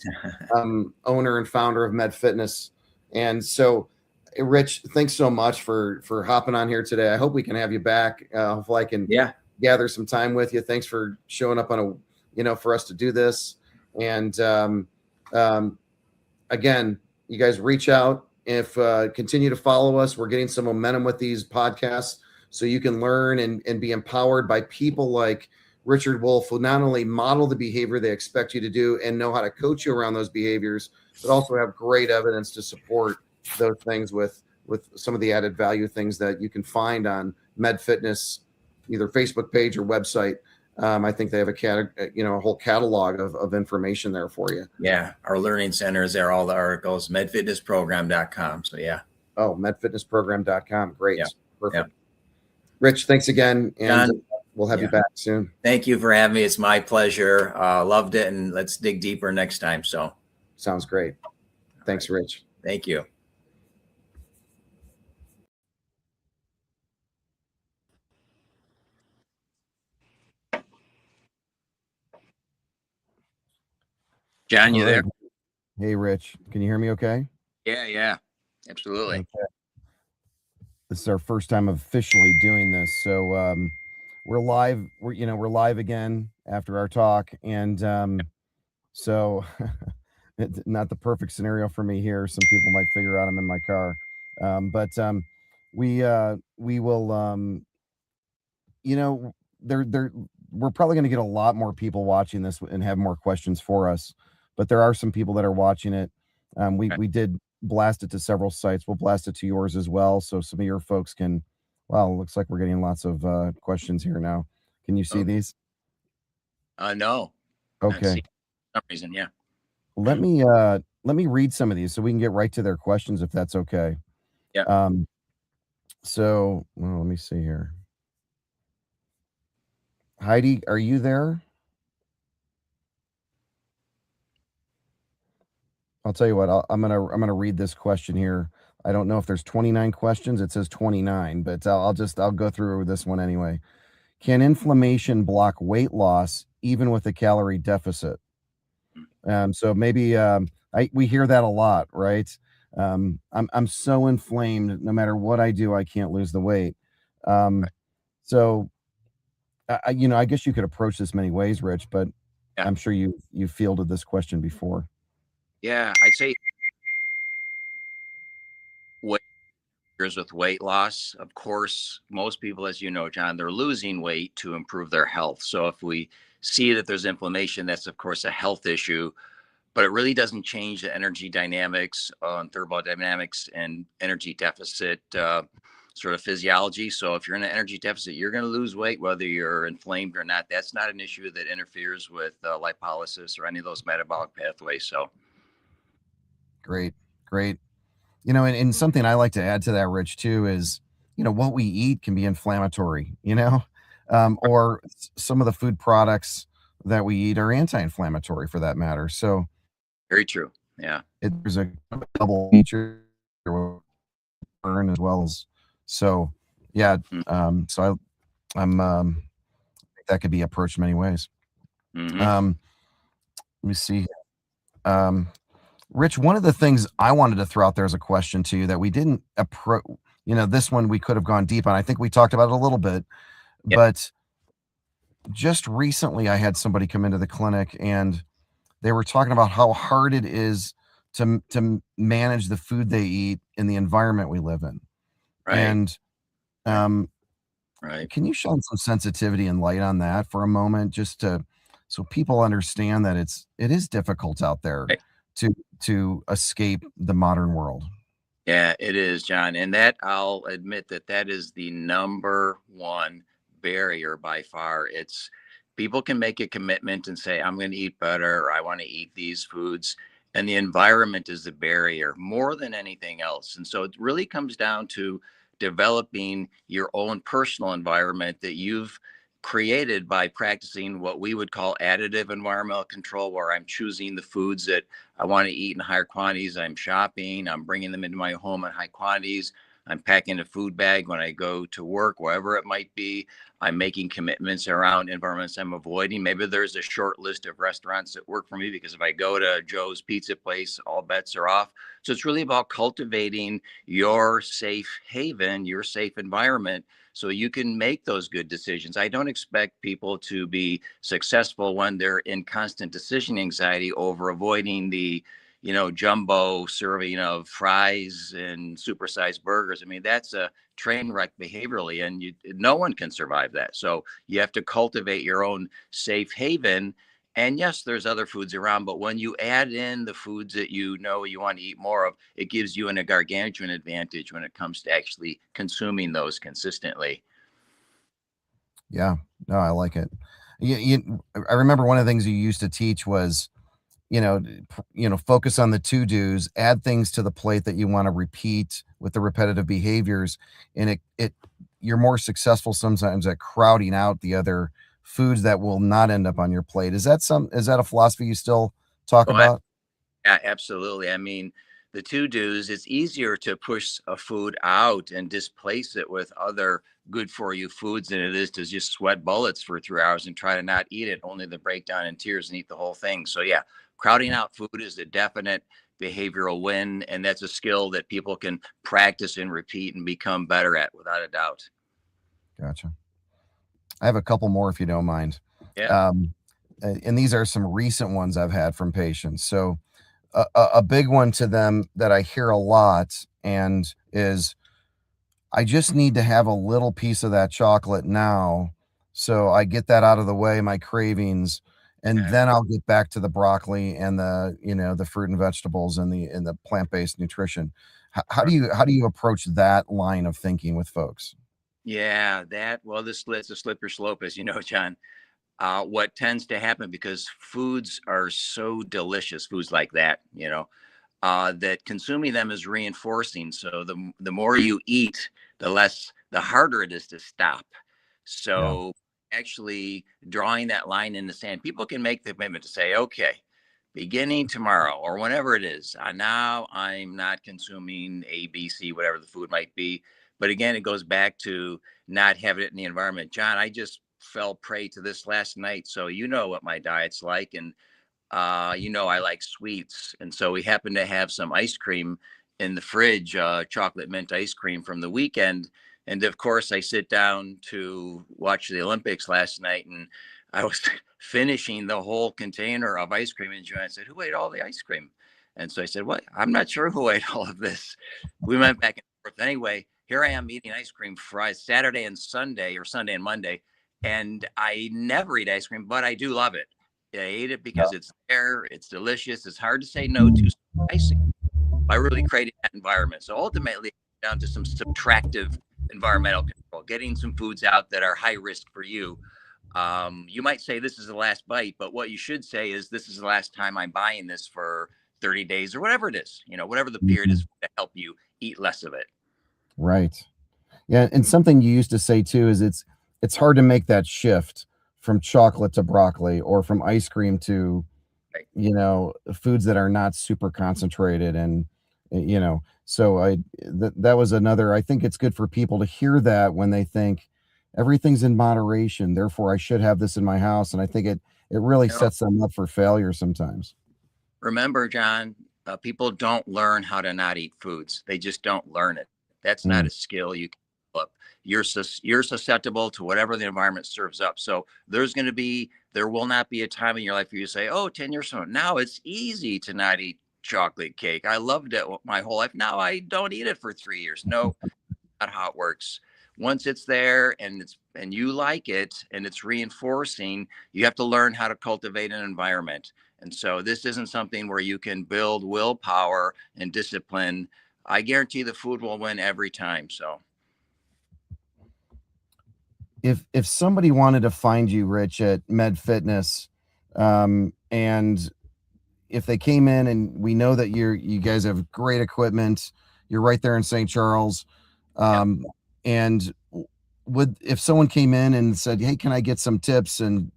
owner and founder of Med Fitness. And so, Rich, thanks so much for hopping on here today. I hope we can have you back. Hopefully I can gather some time with you. Thanks for showing up on for us to do this. And again, you guys reach out if continue to follow us. We're getting some momentum with these podcasts so you can learn and be empowered by people like Richard Wolf, who not only model the behavior they expect you to do and know how to coach you around those behaviors, but also have great evidence to support those things with some of the added value things that you can find on Med Fitness, either Facebook page or website. I think they have a whole catalog of information there for you. Yeah. Our learning center is there, all the articles, medfitnessprogram.com. So yeah. Oh, medfitnessprogram.com. Great. Yeah. Perfect. Yeah. Rich, thanks again. And John, we'll have you back soon. Thank you for having me. It's my pleasure. Loved it. And let's dig deeper next time. So sounds great. Thanks, Rich. Thank you. John, you there? Hey, Rich, can you hear me okay? Yeah, absolutely. Okay. This is our first time officially doing this. So we're live. We're live again after our talk. And so it's not the perfect scenario for me here. Some people might figure out I'm in my car. But we will, we're probably going to get a lot more people watching this and have more questions for us. But there are some people that are watching it. We did blast it to several sites. We'll blast it to yours as well. So some of your folks can, well, looks like we're getting lots of questions here now. Can you see these? No. Okay. For some reason, yeah. Let me read some of these so we can get right to their questions if that's okay. Yeah. So, well, let me see here. Heidi, are you there? I'll tell you what. I'm gonna read this question here. I don't know if there's 29 questions. It says 29, but I'll go through this one anyway. Can inflammation block weight loss even with a calorie deficit? So maybe we hear that a lot, right? I'm so inflamed. No matter what I do, I can't lose the weight. Um, so I guess you could approach this many ways, Rich, but Yeah. I'm sure you fielded this question before. Yeah, I'd say weight with weight loss. Of course, most people, as you know, John, they're losing weight to improve their health. So if we see that there's inflammation, that's of course a health issue, but it really doesn't change the energy dynamics on thermodynamics and energy deficit sort of physiology. So if you're in an energy deficit, you're going to lose weight whether you're inflamed or not. That's not an issue that interferes with lipolysis or any of those metabolic pathways. So Great, great. And something I like to add to that, Rich, too, is what we eat can be inflammatory. Or some of the food products that we eat are anti-inflammatory, for that matter. So very true. Yeah. there's a double feature burn as well as so. Yeah. So that could be approached many ways. Mm-hmm. Let me see. Rich, one of the things I wanted to throw out there as a question to you that we didn't approach, this one we could have gone deep on. I think we talked about it a little bit, Yeah. but just recently I had somebody come into the clinic and they were talking about how hard it is to manage the food they eat in the environment we live in. Right. And right. Can you shine some sensitivity and light on that for a moment, just so people understand that it is difficult out there Right. to escape the modern world? Yeah, it is, John. And that I'll admit that is the number one barrier by far. It's people can make a commitment and say, I'm going to eat better, or I want to eat these foods. And the environment is the barrier more than anything else. And so it really comes down to developing your own personal environment that you've created by practicing what we would call additive environmental control, where I'm choosing the foods that I want to eat in higher quantities. I'm shopping, I'm bringing them into my home in high quantities. I'm packing a food bag when I go to work, wherever it might be. I'm making commitments around environments I'm avoiding. Maybe there's a short list of restaurants that work for me because if I go to Joe's Pizza Place, all bets are off. So it's really about cultivating your safe haven, your safe environment, so you can make those good decisions. I don't expect people to be successful when they're in constant decision anxiety over avoiding the jumbo serving of fries and supersized burgers. I mean, that's a train wreck behaviorally, and no one can survive that. So you have to cultivate your own safe haven. And yes, there's other foods around, but when you add in the foods that you know you want to eat more of, it gives you a gargantuan advantage when it comes to actually consuming those consistently. Yeah, no, I like it. I remember one of the things you used to teach was, focus on the to dos, add things to the plate that you want to repeat with the repetitive behaviors, and you're more successful sometimes at crowding out the other foods that will not end up on your plate. Is that a philosophy you still talk Oh, about? yeah, absolutely. I mean, the to dos, it's easier to push a food out and displace it with other good for you foods than it is to just sweat bullets for 3 hours and try to not eat it, only to break down in tears and eat the whole thing. So, yeah, crowding out food is a definite behavioral win. And that's a skill that people can practice and repeat and become better at without a doubt. Gotcha. I have a couple more if you don't mind. Yeah. And these are some recent ones I've had from patients. So, a big one to them that I hear a lot and is, I just need to have a little piece of that chocolate now so I get that out of the way, my cravings, and then I'll get back to the broccoli and the fruit and vegetables and the plant-based nutrition. How do you approach that line of thinking with folks? Yeah, it's a slippery slope, as you know, John. What tends to happen, because foods are so delicious, foods like that, that consuming them is reinforcing. So the more you eat, the harder it is to stop. Yeah. So actually drawing that line in the sand. People can make the commitment to say, okay, beginning tomorrow or whenever it is, now I'm not consuming A, B, C, whatever the food might be. But again, it goes back to not having it in the environment. John, I just fell prey to this last night. So you know what my diet's like. And I like sweets. And so we happened to have some ice cream in the fridge, chocolate mint ice cream from the weekend. And of course, I sit down to watch the Olympics last night, and I was finishing the whole container of ice cream. And Joanne said, "Who ate all the ice cream?" And so I said, "What? I'm not sure who ate all of this." We went back and forth. Anyway, here I am eating ice cream Friday, Saturday and Sunday, or Sunday and Monday. And I never eat ice cream, but I do love it. I ate it because it's there, it's delicious, it's hard to say no to. By really creating that environment. So ultimately, down to some subtractive environmental control, getting some foods out that are high risk for you. You might say this is the last bite, but what you should say is this is the last time I'm buying this for 30 days or whatever it is, whatever the period is to help you eat less of it. Right. Yeah. And something you used to say too is it's hard to make that shift from chocolate to broccoli or from ice cream to, foods that are not super concentrated. And, so that was another, I think it's good for people to hear that when they think everything's in moderation. Therefore I should have this in my house. And I think it really sets them up for failure sometimes. Remember, John, people don't learn how to not eat foods. They just don't learn it. That's not a skill you can develop. You're susceptible to whatever the environment serves up. So there will not be a time in your life where you say, oh, 10 years from now, it's easy to not eat chocolate cake. I loved it my whole life. Now I don't eat it for 3 years. No, not how it works. Once it's there and you like it and it's reinforcing, you have to learn how to cultivate an environment. And so this isn't something where you can build willpower and discipline. I guarantee the food will win every time. So if somebody wanted to find you, Rich, at Med Fitness, and if they came in, and we know that you guys have great equipment, you're right there in St. Charles, and if someone came in and said, hey, can I get some tips and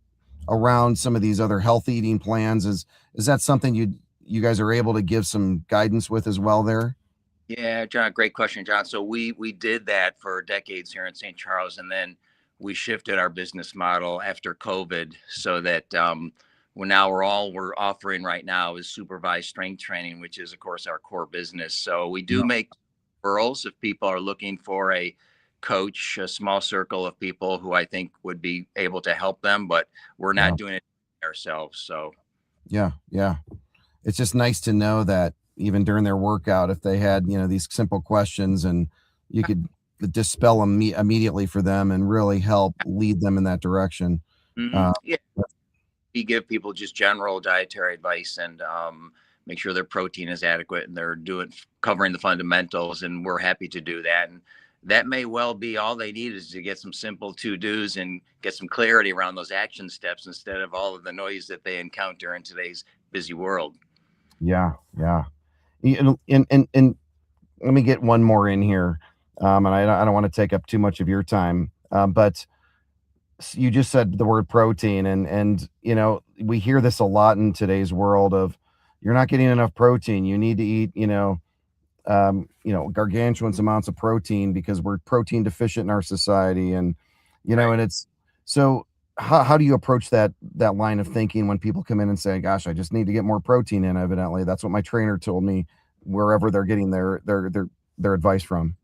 around some of these other health eating plans, is that something you guys are able to give some guidance with as well there? Yeah, John, great question, John. So we did that for decades here in St. Charles, and then we shifted our business model after COVID so that we're offering right now is supervised strength training, which is of course our core business. So we do make referrals if people are looking for a coach, a small circle of people who I think would be able to help them, but we're not doing it ourselves. So yeah, it's just nice to know that even during their workout, if they had these simple questions, and you could dispel them immediately for them and really help lead them in that direction. Yeah, we give people just general dietary advice and make sure their protein is adequate and they're covering the fundamentals, and we're happy to do that. And that may well be all they need, is to get some simple to-dos and get some clarity around those action steps instead of all of the noise that they encounter in today's busy world. Yeah. And let me get one more in here. And I don't want to take up too much of your time. But you just said the word protein, and we hear this a lot in today's world of, you're not getting enough protein. You need to eat, gargantuan amounts of protein because we're protein deficient in our society. And, and it's, so how do you approach that line of thinking when people come in and say, gosh, I just need to get more protein in? Evidently that's what my trainer told me, wherever they're getting their advice from.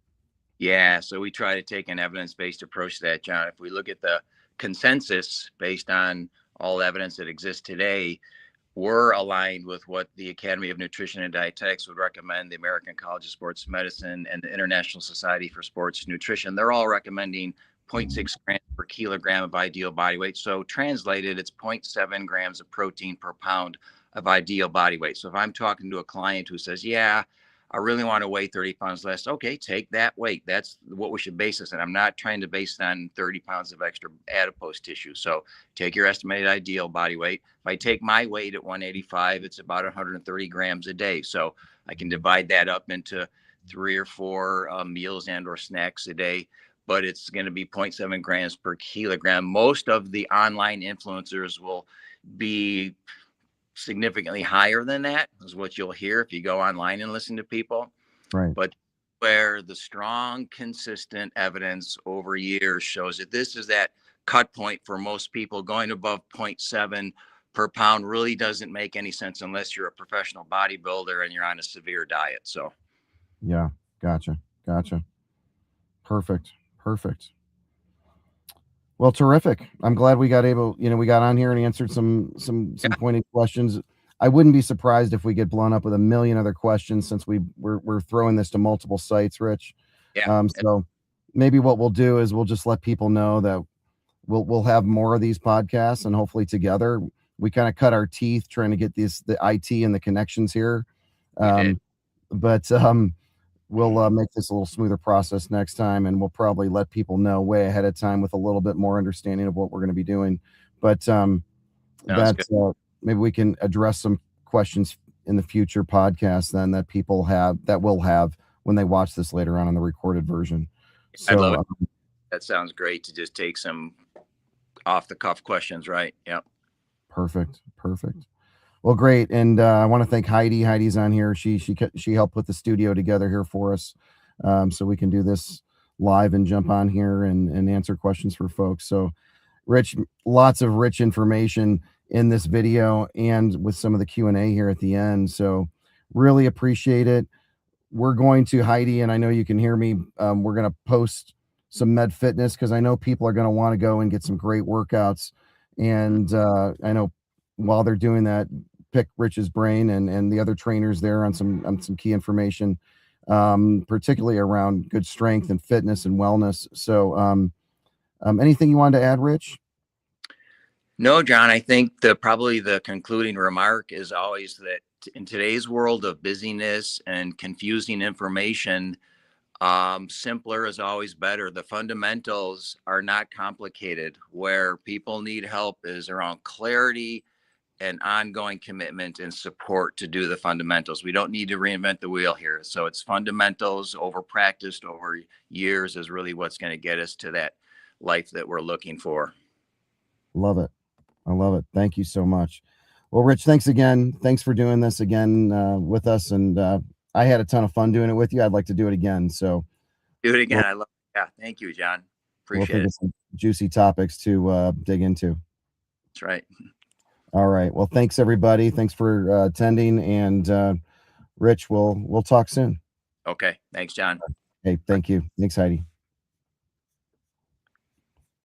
Yeah, so we try to take an evidence-based approach to that, John. If we look at the consensus based on all evidence that exists today, we're aligned with what the Academy of Nutrition and Dietetics would recommend, the American College of Sports Medicine, and the International Society for Sports Nutrition. They're all recommending 0.6 grams per kilogram of ideal body weight. So translated, it's 0.7 grams of protein per pound of ideal body weight. So if I'm talking to a client who says, yeah, I really want to weigh 30 pounds less, okay, take that weight. That's what we should base this on. I'm not trying to base it on 30 pounds of extra adipose tissue. So take your estimated ideal body weight. If I take my weight at 185, it's about 130 grams a day. So I can divide that up into 3 or 4 meals and or snacks a day. but it's going to be 0.7 grams per kilogram. Most of the online influencers will be significantly higher than that, is what you'll hear if you go online and listen to people. Right. But where the strong, consistent evidence over years shows that this is that cut point for most people. Going above 0.7 per pound really doesn't make any sense unless you're a professional bodybuilder and you're on a severe diet. So, yeah, gotcha. Perfect. Well, terrific. I'm glad we got on here and answered some pointed questions. I wouldn't be surprised if we get blown up with a million other questions, since we're throwing this to multiple sites, Rich. yeah. So maybe what we'll do is we'll just let people know that we'll have more of these podcasts, and hopefully together we kind of cut our teeth trying to get the IT and the connections here. But we'll make this a little smoother process next time, and we'll probably let people know way ahead of time with a little bit more understanding of what we're going to be doing. But maybe we can address some questions in the future podcasts then that people will have when they watch this later on in the recorded version. So I love it. That sounds great, to just take some off the cuff questions, right? Yep. Perfect. Well, great. And I want to thank Heidi. Heidi's on here. She helped put the studio together here for us, so we can do this live and jump on here and answer questions for folks. So, Rich, lots of rich information in this video and with some of the Q&A here at the end. So really appreciate it. We're going to, Heidi, and I know you can hear me, we're going to post some Med Fitness, because I know people are going to want to go and get some great workouts. And I know while they're doing that, pick Rich's brain and the other trainers there on some key information, particularly around good strength and fitness and wellness. So anything you wanted to add, Rich? No, John, I think probably the concluding remark is always that in today's world of busyness and confusing information, simpler is always better. The fundamentals are not complicated. Where people need help is around clarity and ongoing commitment and support to do the fundamentals. We don't need to reinvent the wheel here. So it's fundamentals over practiced over years is really what's going to get us to that life that we're looking for. Love it. I love it. Thank you so much. Well, Rich, thanks again. Thanks for doing this again with us. And I had a ton of fun doing it with you. I'd like to do it again. So do it again. I love it. Yeah. Thank you, John. Appreciate it. Some juicy topics to dig into. That's right. All right. Well, thanks everybody. Thanks for attending. And Rich, we'll talk soon. Okay. Thanks, John. Hey, thank you. Thanks, Heidi.